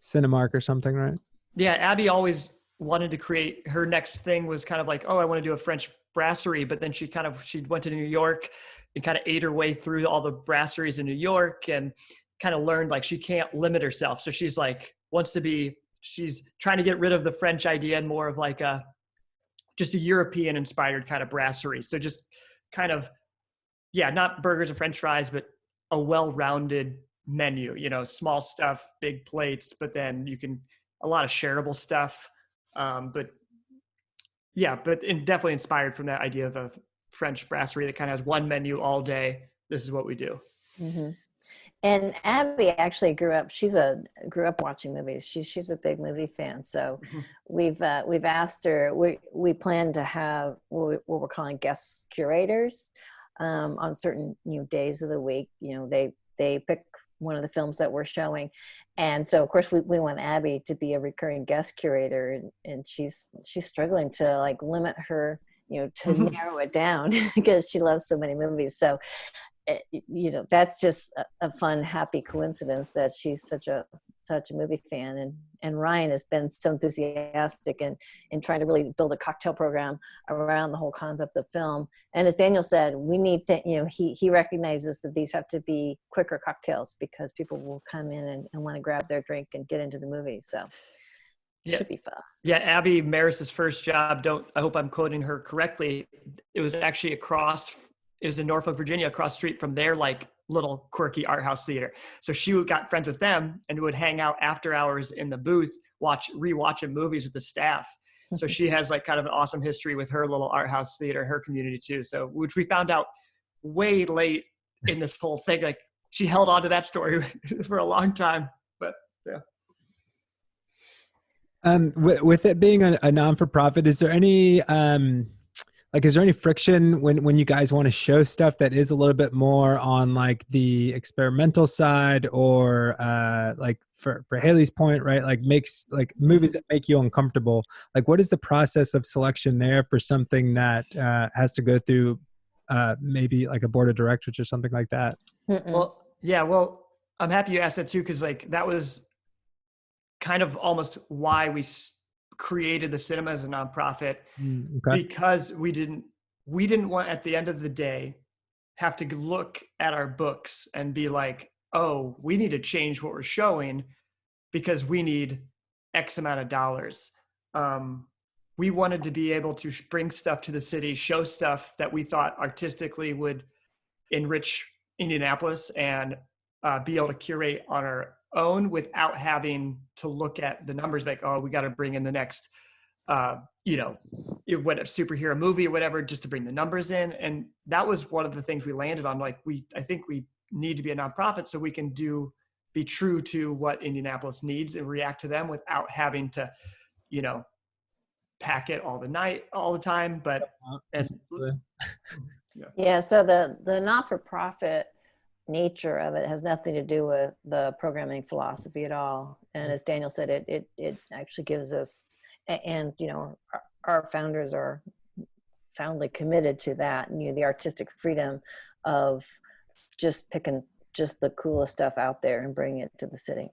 Cinemark or something, right? Yeah, Abby always wanted to create, her next thing was kind of like, oh, I want to do a French brasserie, but then she went to New York and kind of ate her way through all the brasseries in New York and kind of learned like she can't limit herself. So she's like, she's trying to get rid of the French idea and more of like just a European inspired kind of brasserie. So just kind of, yeah, not burgers and French fries, but a well-rounded menu, small stuff, big plates, but then a lot of shareable stuff. But definitely inspired from that idea of a French brasserie that kind of has one menu all day. This is what we do. Mm-hmm. And Abby actually grew up watching movies. She's a big movie fan. So we've asked her, we plan to have what we're calling guest curators on certain days of the week. They pick one of the films that we're showing. And so of course we want Abby to be a recurring guest curator, and she's struggling to like limit her, to narrow it down because she loves so many movies. So that's just a fun, happy coincidence that she's such a movie fan, and Ryan has been so enthusiastic in trying to really build a cocktail program around the whole concept of film. And as Daniel said, we need he recognizes that these have to be quicker cocktails because people will come in and want to grab their drink and get into the movie. So it should be fun. Yeah, Abby Maris's first job, I hope I'm quoting her correctly, it was actually it was in Norfolk, Virginia, across the street from their like little quirky art house theater. So she got friends with them and would hang out after hours in the booth, rewatching movies with the staff. So she has like kind of an awesome history with her little art house theater, her community too. So, which we found out way late in this whole thing. Like she held on to that story for a long time, but yeah. With it being a non-for-profit, is there any friction when you guys want to show stuff that is a little bit more on like the experimental side, or like for Haley's point, right? Like makes like movies that make you uncomfortable. Like what is the process of selection there for something that has to go through maybe like a board of directors or something like that? Well, yeah, I'm happy you asked that too, because like that was kind of almost why we created the cinema as a nonprofit, because we didn't want, at the end of the day, have to look at our books and be like, oh, we need to change what we're showing because we need X amount of dollars. we wanted to be able to bring stuff to the city, show stuff that we thought artistically would enrich Indianapolis, and be able to curate on our own without having to look at the numbers like, oh, we got to bring in the next, what a superhero movie or whatever, just to bring the numbers in. And that was one of the things we landed on. Like, I think we need to be a nonprofit so we can be true to what Indianapolis needs and react to them without having to, pack it all the time. But yeah, so the not-for-profit nature of it has nothing to do with the programming philosophy at all. And as Daniel said, it actually gives us, and our founders are soundly committed to that, and the artistic freedom of just picking just the coolest stuff out there and bringing it to the city.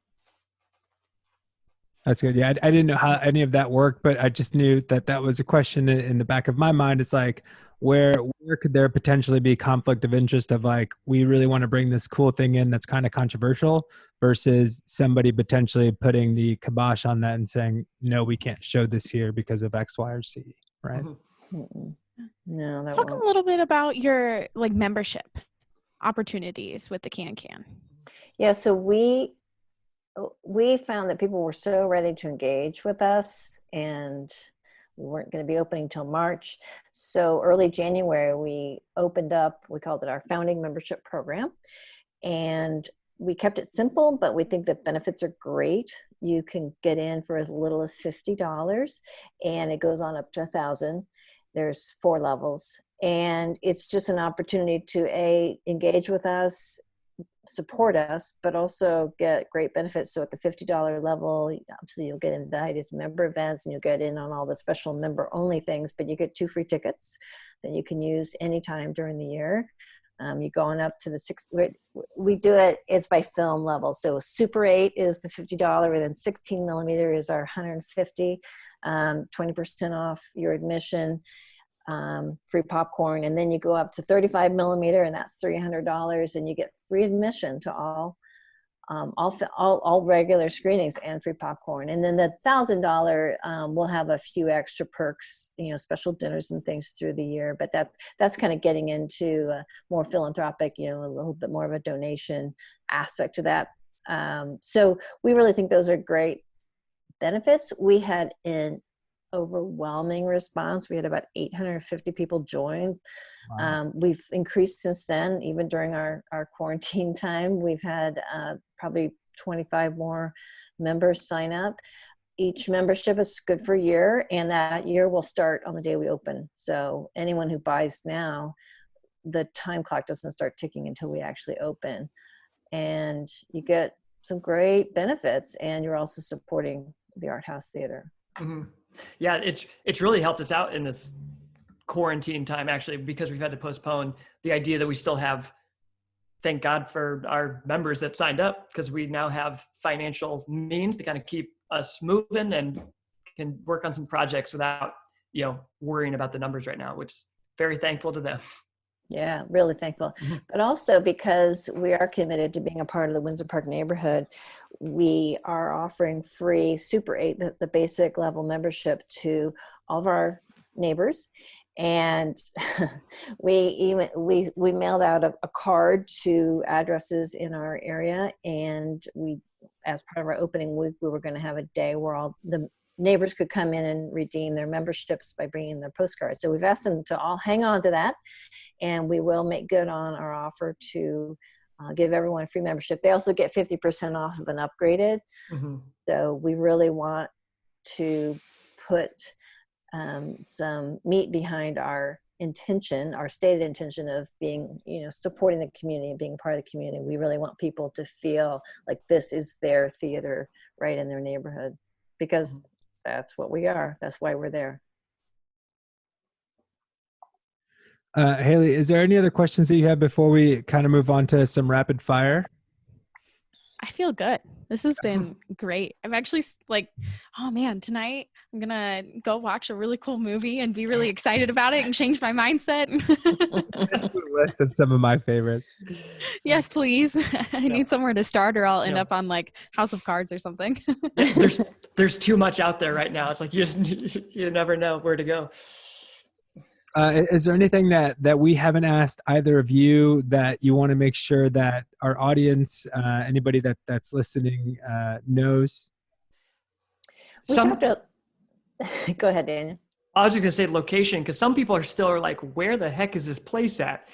That's good. Yeah, I didn't know how any of that worked, but I just knew that was a question in the back of my mind. It's like, where could there potentially be conflict of interest of like, we really want to bring this cool thing in that's kind of controversial, versus somebody potentially putting the kibosh on that and saying, no, we can't show this here because of X, Y, or Z, right? Mm-hmm. No, that Talk won't. a little bit about your membership opportunities with the Can. Yeah, so we found that people were so ready to engage with us, and we weren't going to be opening till March. So early January, we opened up, we called it our founding membership program. And we kept it simple, but we think the benefits are great. You can get in for as little as $50, and it goes on up to $1,000. There's 4 levels. And it's just an opportunity to engage with us, support us, but also get great benefits. So at the $50 level, obviously you'll get invited to member events, and you'll get in on all the special member only things, but you get 2 free tickets that you can use anytime during the year. You go on up to the we do it's by film level. So Super 8 is the $50, and then 16 millimeter is our $150, 20% off your admission. Free popcorn, and then you go up to 35 millimeter, and that's $300, and you get free admission to all regular screenings and free popcorn. And then the $1,000 will have a few extra perks, special dinners and things through the year. But that's kind of getting into more philanthropic, a little bit more of a donation aspect to that. So we really think those are great benefits. We had an overwhelming response. We had about 850 people join. Wow. We've increased since then. Even during our quarantine time, we've had probably 25 more members sign up. Each membership is good for a year, and that year will start on the day we open. So anyone who buys now, the time clock doesn't start ticking until we actually open. And you get some great benefits, and you're also supporting the Art House Theater. Mm-hmm. Yeah, it's really helped us out in this quarantine time, actually, because we've had to postpone the idea that we still have, thank God for our members that signed up, because we now have financial means to kind of keep us moving and can work on some projects without, worrying about the numbers right now, which is very thankful to them. Yeah, really thankful. But also because we are committed to being a part of the Windsor Park neighborhood, we are offering free Super 8, the basic level membership, to all of our neighbors. And we mailed out a card to addresses in our area. And as part of our opening week, we were going to have a day where all the neighbors could come in and redeem their memberships by bringing their postcards. So we've asked them to all hang on to that, and we will make good on our offer to give everyone a free membership. They also get 50% off of an upgraded. Mm-hmm. So we really want to put some meat behind our intention, our stated intention of being, supporting the community and being part of the community. We really want people to feel like this is their theater right in their neighborhood, because that's what we are. That's why we're there. Haley, is there any other questions that you have before we kind of move on to some rapid fire? I feel good. This has been great. I'm actually like, oh man, tonight I'm going to go watch a really cool movie and be really excited about it and change my mindset. That's a list of some of my favorites. Yes, please. I need somewhere to start or I'll end Yeah. up on like House of Cards or something. There's too much out there right now. It's like you never know where to go. Is there anything that we haven't asked either of you that you want to make sure that our audience, anybody that's listening, knows? We talked about, go ahead, Daniel. I was just gonna say location, because some people are like, where the heck is this place at?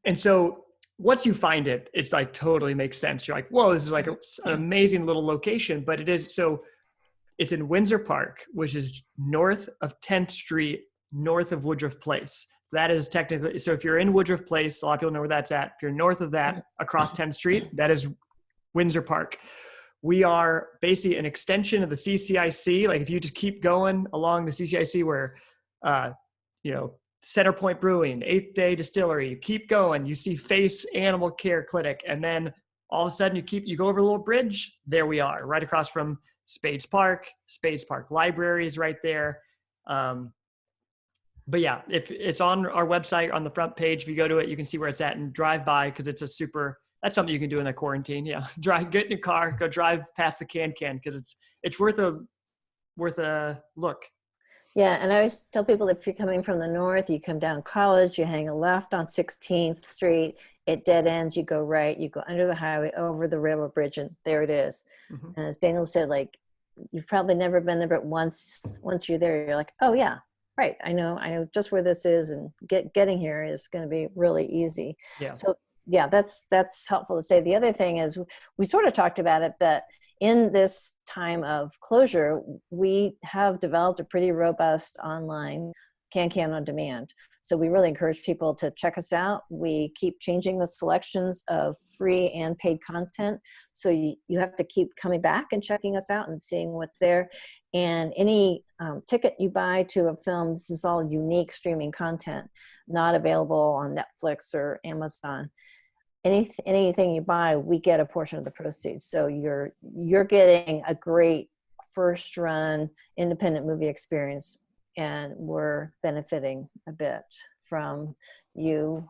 And so once you find it, it's like totally makes sense. You're like, whoa, this is like an amazing little location. But it is, so it's in Windsor Park, which is north of 10th Street, north of Woodruff Place. That is technically, so if you're in Woodruff Place, a lot of people know where that's at. If you're north of that, across 10th Street, that is Windsor Park. We are basically an extension of the CCIC. Like if you just keep going along the CCIC where, Center Point Brewing, 8th Day Distillery, you keep going, you see Face Animal Care Clinic, and then all of a sudden you go over a little bridge, there we are, right across from Spades Park Library is right there. But yeah, if it's on our website on the front page, if you go to it, you can see where it's at and drive by, because it's that's something you can do in the quarantine. Yeah. Get in your car, go drive past the Kan, because it's worth a look. Yeah, and I always tell people if you're coming from the north, you come down College, you hang a left on 16th Street, it dead ends, you go right, you go under the highway, over the railroad bridge, and there it is. Mm-hmm. And as Daniel said, like, you've probably never been there, but once you're there, you're like, oh yeah, right, I know just where this is, and getting here is going to be really easy. Yeah. So yeah, that's helpful to say. The other thing is, we sort of talked about it, but in this time of closure, we have developed a pretty robust online Can on Demand. So we really encourage people to check us out. We keep changing the selections of free and paid content. So you have to keep coming back and checking us out and seeing what's there. And any ticket you buy to a film, this is all unique streaming content, not available on Netflix or Amazon. Anything you buy, we get a portion of the proceeds. So you're getting a great first run independent movie experience, and we're benefiting a bit from you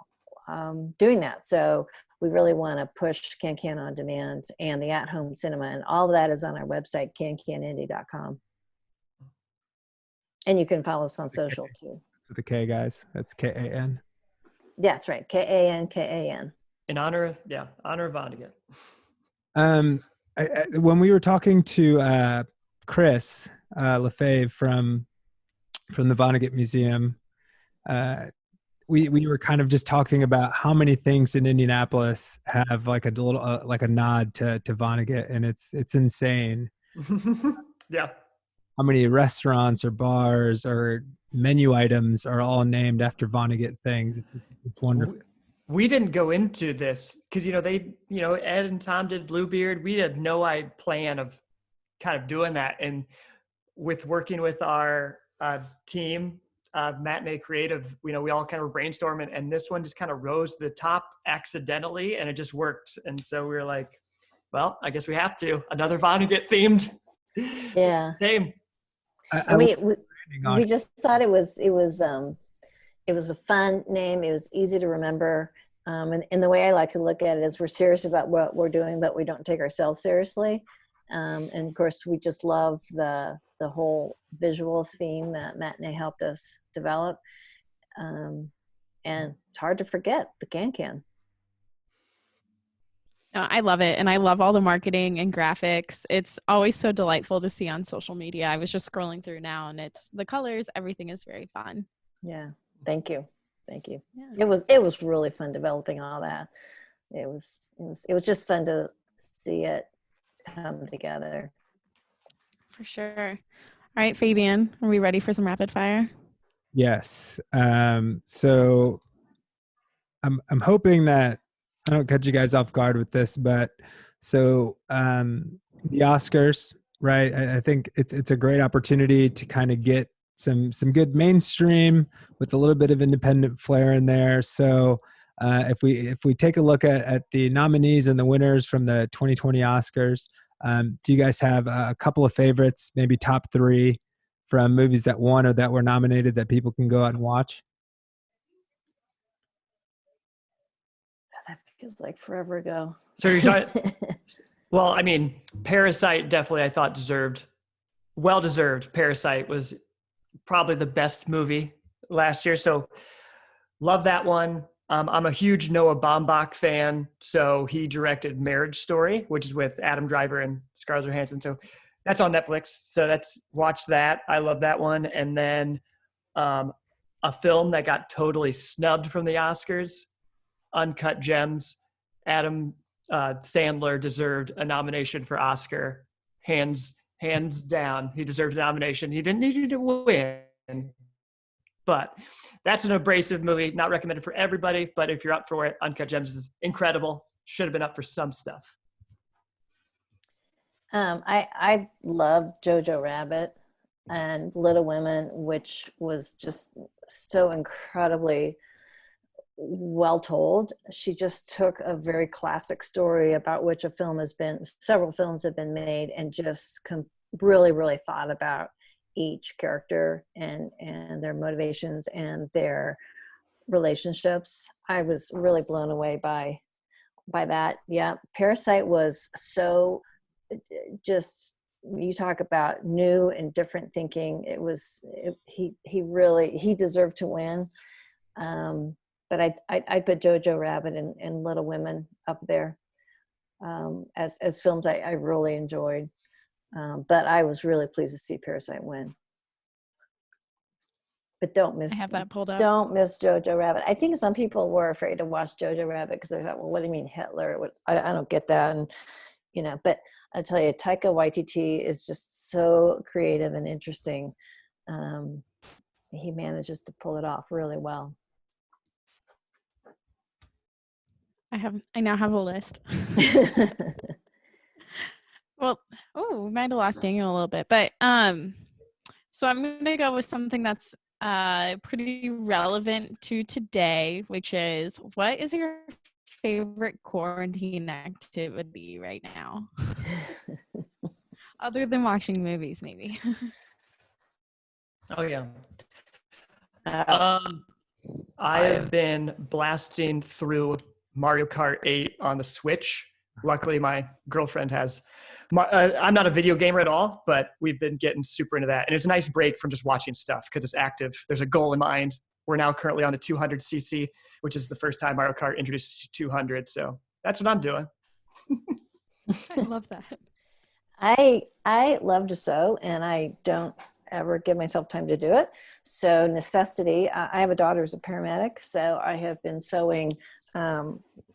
doing that. So we really want to push Can on Demand and the at-home cinema, and all of that is on our website, cancanindy.com. And you can follow us on social too. With the K, guys. That's Kan. Yeah, that's right. Kan. In honor of Vonnegut. When we were talking to Chris Lefebvre from the Vonnegut Museum, we were kind of just talking about how many things in Indianapolis have like a little like a nod to Vonnegut, and it's insane. Yeah. How many restaurants or bars or menu items are all named after Vonnegut things? It's wonderful. We didn't go into this because, Ed and Tom did Bluebeard. We had no plan of kind of doing that. And with working with our team, Matinee Creative, we all kind of brainstorming, and this one just kind of rose to the top accidentally, and it just worked. And so we were like, well, I guess we have to. Another Vonnegut themed name. We just thought it was a fun name. It was easy to remember. And the way I like to look at it is we're serious about what we're doing, but we don't take ourselves seriously. And of course, we just love the whole visual theme that Matinee helped us develop. And it's hard to forget the Can. No, I love it. And I love all the marketing and graphics. It's always so delightful to see on social media. I was just scrolling through now, and it's the colors, everything is very fun. Yeah. Thank you. Yeah. It was really fun developing all that. It was just fun to see it come together. For sure. All right, Fabian, are we ready for some rapid fire? Yes. So I'm hoping that I don't catch you guys off guard with this, but so the Oscars, right? I think it's a great opportunity to kind of get some good mainstream with a little bit of independent flair in there. So If we take a look at the nominees and the winners from the 2020 Oscars, do you guys have a couple of favorites, maybe top three from movies that won or that were nominated that people can go out and watch? That feels like forever ago. So you're talking, well, I mean, Parasite definitely I thought well deserved. Parasite was probably the best movie last year. So love that one. I'm a huge Noah Baumbach fan. So he directed Marriage Story, which is with Adam Driver and Scarlett Johansson. So that's on Netflix. So watch that. I love that one. And then a film that got totally snubbed from the Oscars, Uncut Gems. Adam Sandler deserved a nomination for Oscar. Hands down. He deserved a nomination. He didn't need to win. But that's an abrasive movie, not recommended for everybody, but if you're up for it, Uncut Gems is incredible. Should have been up for some stuff. I love Jojo Rabbit and Little Women, which was just so incredibly well told. She just took a very classic story about which several films have been made, and just really, really thought about each character and their motivations and their relationships. I was really blown away by that. Yeah, Parasite was so just, you talk about new and different thinking. He deserved to win. But I put Jojo Rabbit and Little Women up there as films I really enjoyed. But I was really pleased to see Parasite win. But I have that pulled up. Don't miss Jojo Rabbit. I think some people were afraid to watch Jojo Rabbit because they thought, well, what do you mean Hitler? I don't get that. And, but I tell you, Taika Waititi is just so creative and interesting. He manages to pull it off really well. I now have a list. Well, we might have lost Daniel a little bit, but so I'm gonna go with something that's pretty relevant to today, which is, what is your favorite quarantine activity right now? Other than watching movies, maybe. Oh yeah. I have been blasting through Mario Kart 8 on the Switch. Luckily, my girlfriend has. I'm not a video gamer at all, but we've been getting super into that. And it's a nice break from just watching stuff because it's active. There's a goal in mind. We're now currently on the 200cc, which is the first time Mario Kart introduced 200. So that's what I'm doing. I love that. I love to sew, and I don't ever give myself time to do it. So necessity, I have a daughter who's a paramedic, so I have been sewing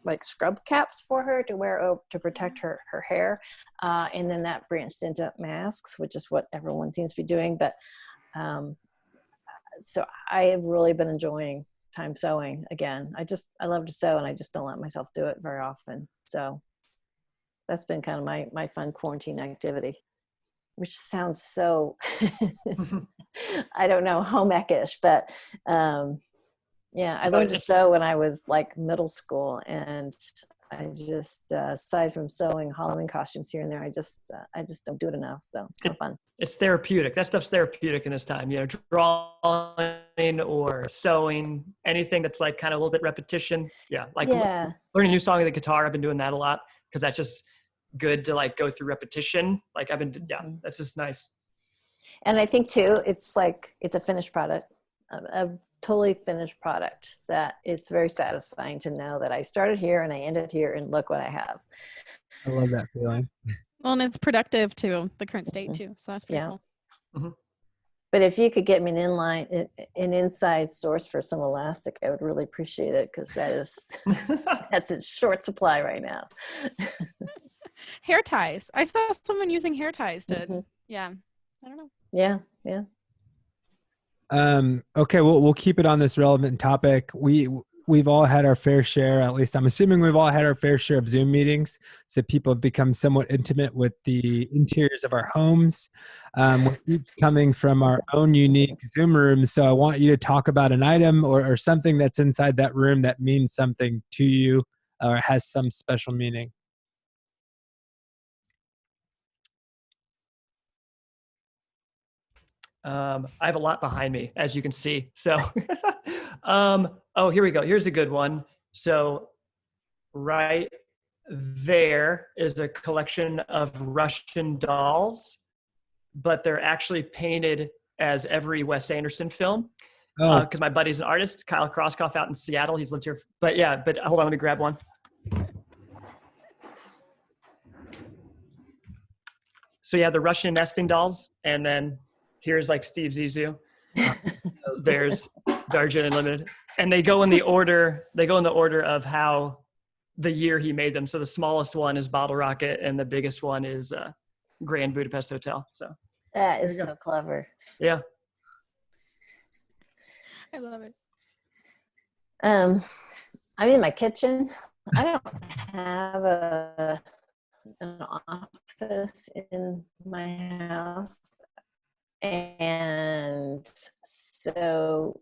like scrub caps for her to wear to protect her hair. And then that branched into masks, which is what everyone seems to be doing. But so I have really been enjoying time sewing again. I love to sew, and I just don't let myself do it very often. So that's been kind of my fun quarantine activity, which sounds so, I don't know, home ec-ish, but yeah, I learned to sew when I was like middle school, and I just, aside from sewing Halloween costumes here and there, I just don't do it enough. So it's kind of fun. It's therapeutic. That stuff's therapeutic in this time, drawing or sewing, anything that's like kind of a little bit repetition. Yeah. Learning a new song on the guitar. I've been doing that a lot because that's just good to like go through repetition. Like that's just nice. And I think too, it's a finished product, a totally finished product that it's very satisfying to know that I started here and I ended here and look what I have. I love that feeling. Well, and it's productive to the current state too. So that's pretty cool. Mm-hmm. But if you could get me an inside source for some elastic, I would really appreciate it, because that's in short supply right now. Hair ties. I saw someone using hair ties to, I don't know. Yeah. Okay, we'll keep it on this relevant topic. we've all had our fair share, at least I'm assuming we've all had our fair share of Zoom meetings. So people have become somewhat intimate with the interiors of our homes. We're each coming from our own unique Zoom rooms. So I want you to talk about an item or something that's inside that room that means something to you or has some special meaning. I have a lot behind me, as you can see. So, oh, here we go. Here's a good one. So, right there is a collection of Russian dolls, but they're actually painted as every Wes Anderson film. Oh, Because my buddy's an artist, Kyle Krosskoff out in Seattle. He's lived here. But yeah, but hold on, let me grab one. So yeah, the Russian nesting dolls, and then here's like Steve Zissou. There's Dargin Unlimited, and they go in the order. They go in the order of how the year he made them. So the smallest one is Bottle Rocket, and the biggest one is Grand Budapest Hotel. So That is so clever. yeah. I love it. I'm in my kitchen. I don't have an office in my house, and so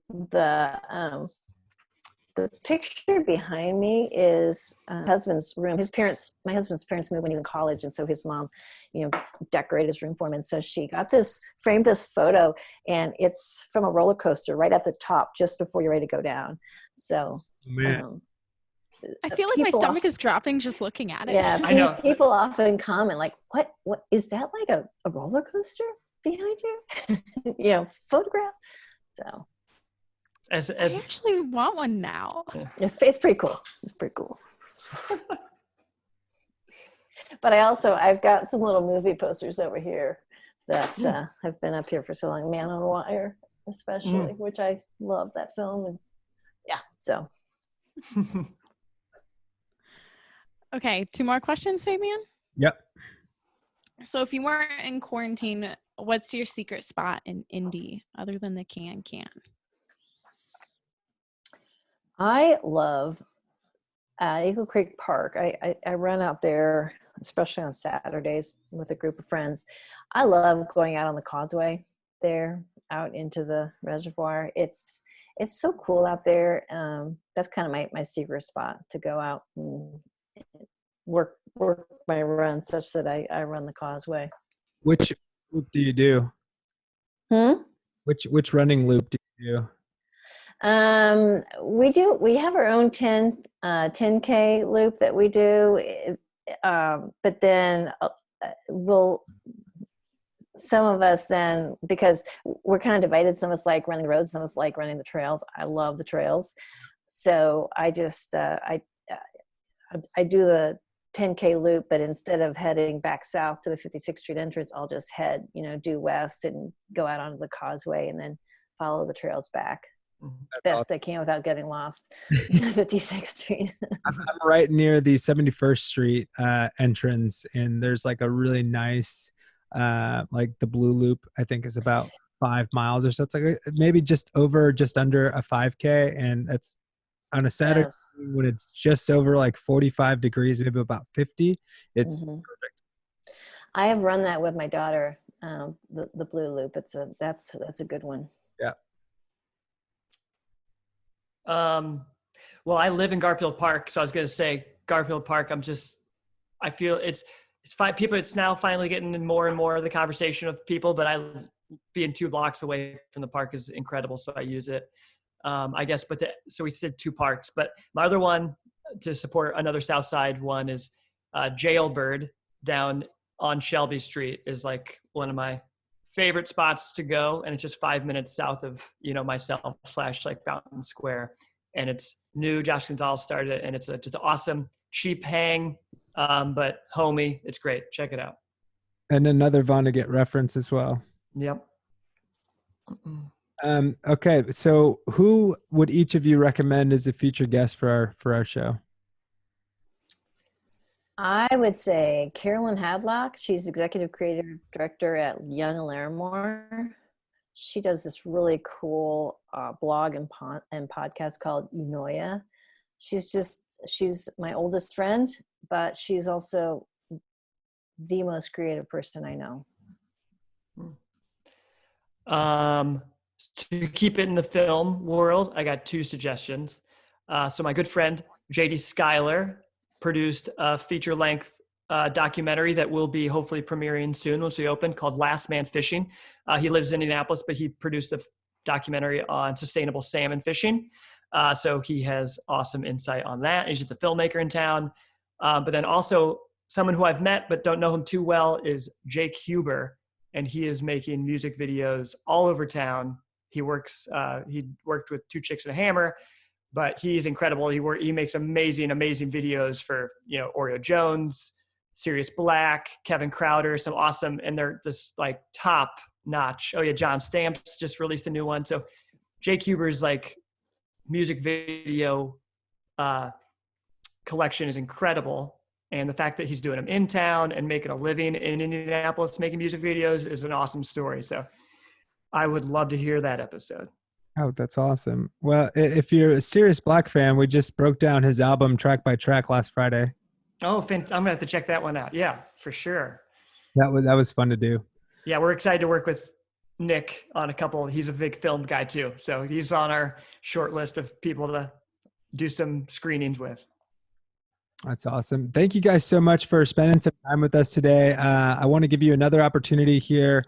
the picture behind me is husband's room. My husband's parents moved when he was in college, and so his mom, decorated his room for him. And so she framed this photo, and it's from a roller coaster right at the top, just before you're ready to go down. So, I feel like my stomach is dropping just looking at it. Yeah, I know. People often comment like, "What is that, like a roller coaster behind you?" Photograph. So. I actually want one now. It's pretty cool. It's pretty cool. But I've got some little movie posters over here that have been up here for so long. Man on Wire, especially, which I love that film. And yeah, so. Okay, 2 more questions, Fabian? Yep. So if you weren't in quarantine, what's your secret spot in Indy other than the Can? I love Eagle Creek Park. I run out there, especially on Saturdays with a group of friends. I love going out on the causeway there, out into the reservoir. It's so cool out there. That's kind of my secret spot, to go out and work my run such that I run the causeway. Which loop do you do? Which running loop do you do? We have our own 10K loop that we do. But then some of us then, because we're kind of divided, some of us like running the roads, some of us like running the trails. I love the trails. So I just, I do the 10K loop, but instead of heading back south to the 56th Street entrance, I'll just head, due west and go out onto the causeway and then follow the trails back. That's Best awesome. I can without getting lost. 56th Street. I'm right near the 71st Street entrance, and there's like a really nice, like the Blue Loop, I think is about 5 miles or so. It's like maybe just under a 5K, and that's on a Saturday when it's just over like 45 degrees, maybe about 50. It's perfect. I have run that with my daughter, the Blue Loop. That's a good one. Yeah. Well, I live in Garfield Park, so I was going to say Garfield Park. I feel it's fine. It's now finally getting in more and more of the conversation of people, but being 2 blocks away from the park is incredible. So I use it, I guess, so we did 2 parks, but my other one to support another South Side one is, Jailbird down on Shelby Street is like one of my favorite spots to go, and it's just 5 minutes south of myself / like Fountain Square, and it's new. Josh Gonzalez started it, and it's just an awesome cheap hang, but homey. It's great. Check it out. And another Vonnegut reference as well. Yep. Okay, so who would each of you recommend as a future guest for our show? I would say Carolyn Hadlock. She's executive creative director at Young and Larimore. She does this really cool blog and podcast called Unoya. she's my oldest friend, but she's also the most creative person I know. To keep it in the film world, I got 2 suggestions. So my good friend JD Schuyler produced a feature-length documentary that will be hopefully premiering soon once we open, called Last Man Fishing. He lives in Indianapolis, but he produced a documentary on sustainable salmon fishing. So he has awesome insight on that. He's just a filmmaker in town. But then also someone who I've met but don't know him too well is Jake Huber, and he is making music videos all over town. He worked with Two Chicks and a Hammer, but he's incredible. He makes amazing videos for, Oreo Jones, Sirius Black, Kevin Crowder, some awesome, and they're just like top notch. Oh yeah, John Stamps just released a new one. So Jake Huber's like music video collection is incredible. And the fact that he's doing them in town and making a living in Indianapolis, making music videos, is an awesome story. So I would love to hear that episode. Oh, that's awesome. Well, if you're a Sirius Black fan, we just broke down his album track by track last Friday. Oh, I'm gonna have to check that one out. Yeah, for sure. That was fun to do. Yeah, we're excited to work with Nick on a couple. He's a big film guy too, so he's on our short list of people to do some screenings with. That's awesome. Thank you guys so much for spending some time with us today. I want to give you another opportunity here.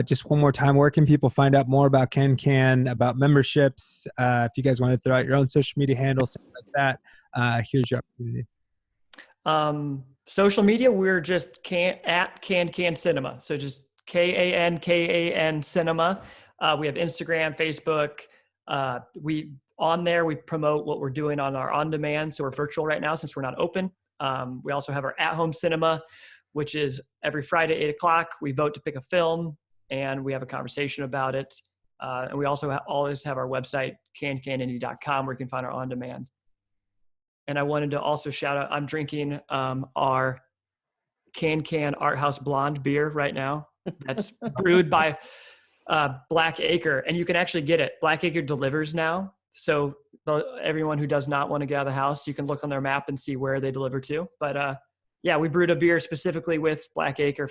Just one more time, where can people find out more about Can, about memberships? If you guys want to throw out your own social media handles, things like that, here's your opportunity. Social media, we're just at Kan Cinema. So just KAN Cinema. We have Instagram, Facebook. On there, we promote what we're doing on our on-demand. So we're virtual right now since we're not open. We also have our at-home cinema, which is every Friday, 8:00. We vote to pick a film, and we have a conversation about it. And we also always have our website, canindie.com, where you can find our on-demand. And I wanted to also shout out, I'm drinking our Can Art House Blonde beer right now. That's brewed by Black Acre, and you can actually get it. Black Acre delivers now. So everyone who does not want to get out of the house, you can look on their map and see where they deliver to. But yeah, we brewed a beer specifically with Black Acre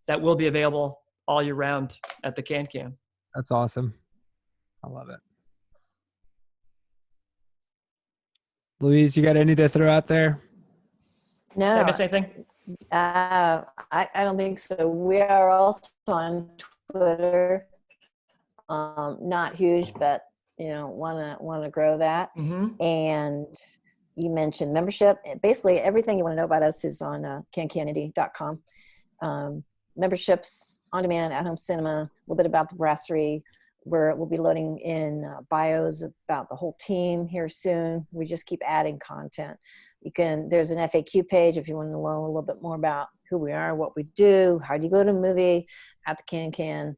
that will be available all year round at the Can. That's awesome. I love it. Louise, you got any to throw out there? No. Did I miss anything? I don't think so. We are also on Twitter. Not huge, but want to grow that. Mm-hmm. And you mentioned membership. Basically, everything you want to know about us is on canindie.com. Memberships, on demand, at home cinema, a little bit about the brasserie. We'll be loading in bios about the whole team here soon. We just keep adding content. There's an FAQ page if you want to learn a little bit more about who we are, what we do, how do you go to a movie at the Can.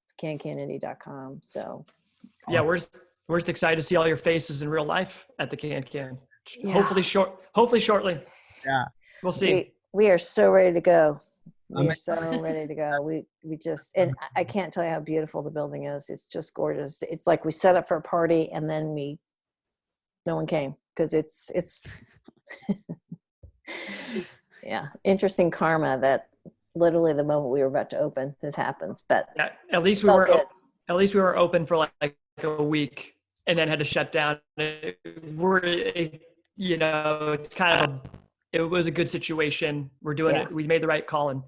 It's canindie.com. So yeah, we're just excited to see all your faces in real life at the Can. Yeah. Hopefully shortly. Yeah, we'll see. We are so ready to go. We're so ready to go. We just, and I can't tell you how beautiful the building is. It's just gorgeous. It's like we set up for a party and then no one came because it's yeah, interesting karma that literally the moment we were about to open, this happens. But yeah, at least we were open for like a week and then had to shut down. It's kind of it was a good situation. We're doing it. We made the right call, and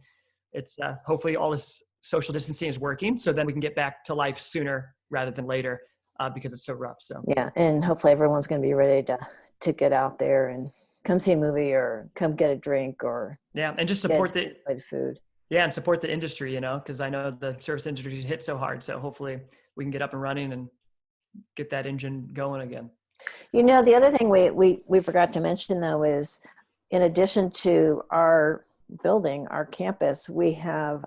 it's hopefully all this social distancing is working. So then we can get back to life sooner rather than later because it's so rough. So yeah, and hopefully everyone's going to be ready to get out there and come see a movie or come get a drink or and just support the food. Yeah, and support the industry, because I know the service industry is hit so hard. So hopefully we can get up and running and get that engine going again. The other thing we forgot to mention though is, in addition to our building, our campus, we have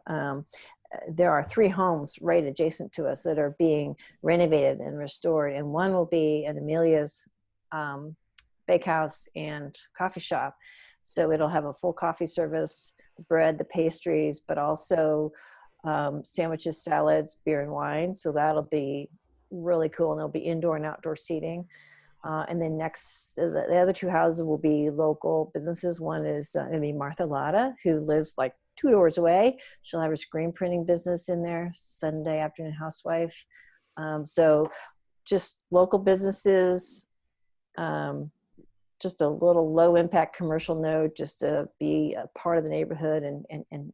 there are 3 homes right adjacent to us that are being renovated and restored, and one will be an Amelia's bakehouse and coffee shop. So it'll have a full coffee service, the bread, the pastries, but also sandwiches, salads, beer, and wine. So that'll be really cool, and there'll be indoor and outdoor seating. And then next, the other two houses will be local businesses. One is going to be Martha Latta, who lives like 2 doors away. She'll have her screen printing business in there, Sunday afternoon housewife. So just local businesses, just a little low impact commercial node, just to be a part of the neighborhood and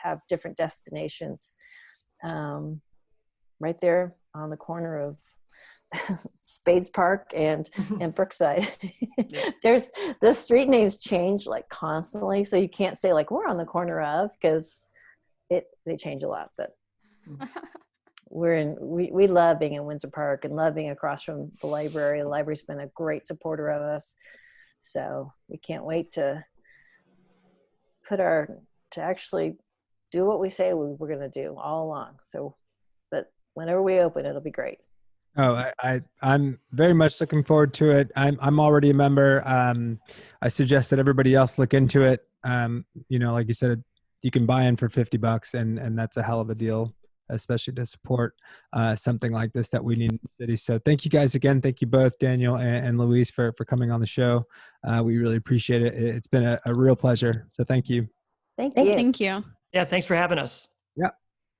have different destinations. Right there on the corner of Spades Park and Brookside. Yeah. There's the street names change like constantly, so you can't say like we're on the corner of, because they change a lot. But we love being in Windsor Park and love being across from the library. The library's been a great supporter of us, so we can't wait to actually do what we say we're going to do all along. So, but whenever we open, it'll be great. Oh, I'm very much looking forward to it. I'm already a member. I suggest that everybody else look into it. Like you said, you can buy in for $50, and that's a hell of a deal, especially to support something like this that we need in the city. So thank you guys again. Thank you both, Daniel and Louise, for coming on the show. We really appreciate it. It's been a real pleasure. So thank you. Thank you. Thank you. Yeah, thanks for having us. Yeah.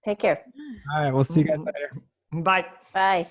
Take care. All right. We'll see you guys later. Bye. Bye.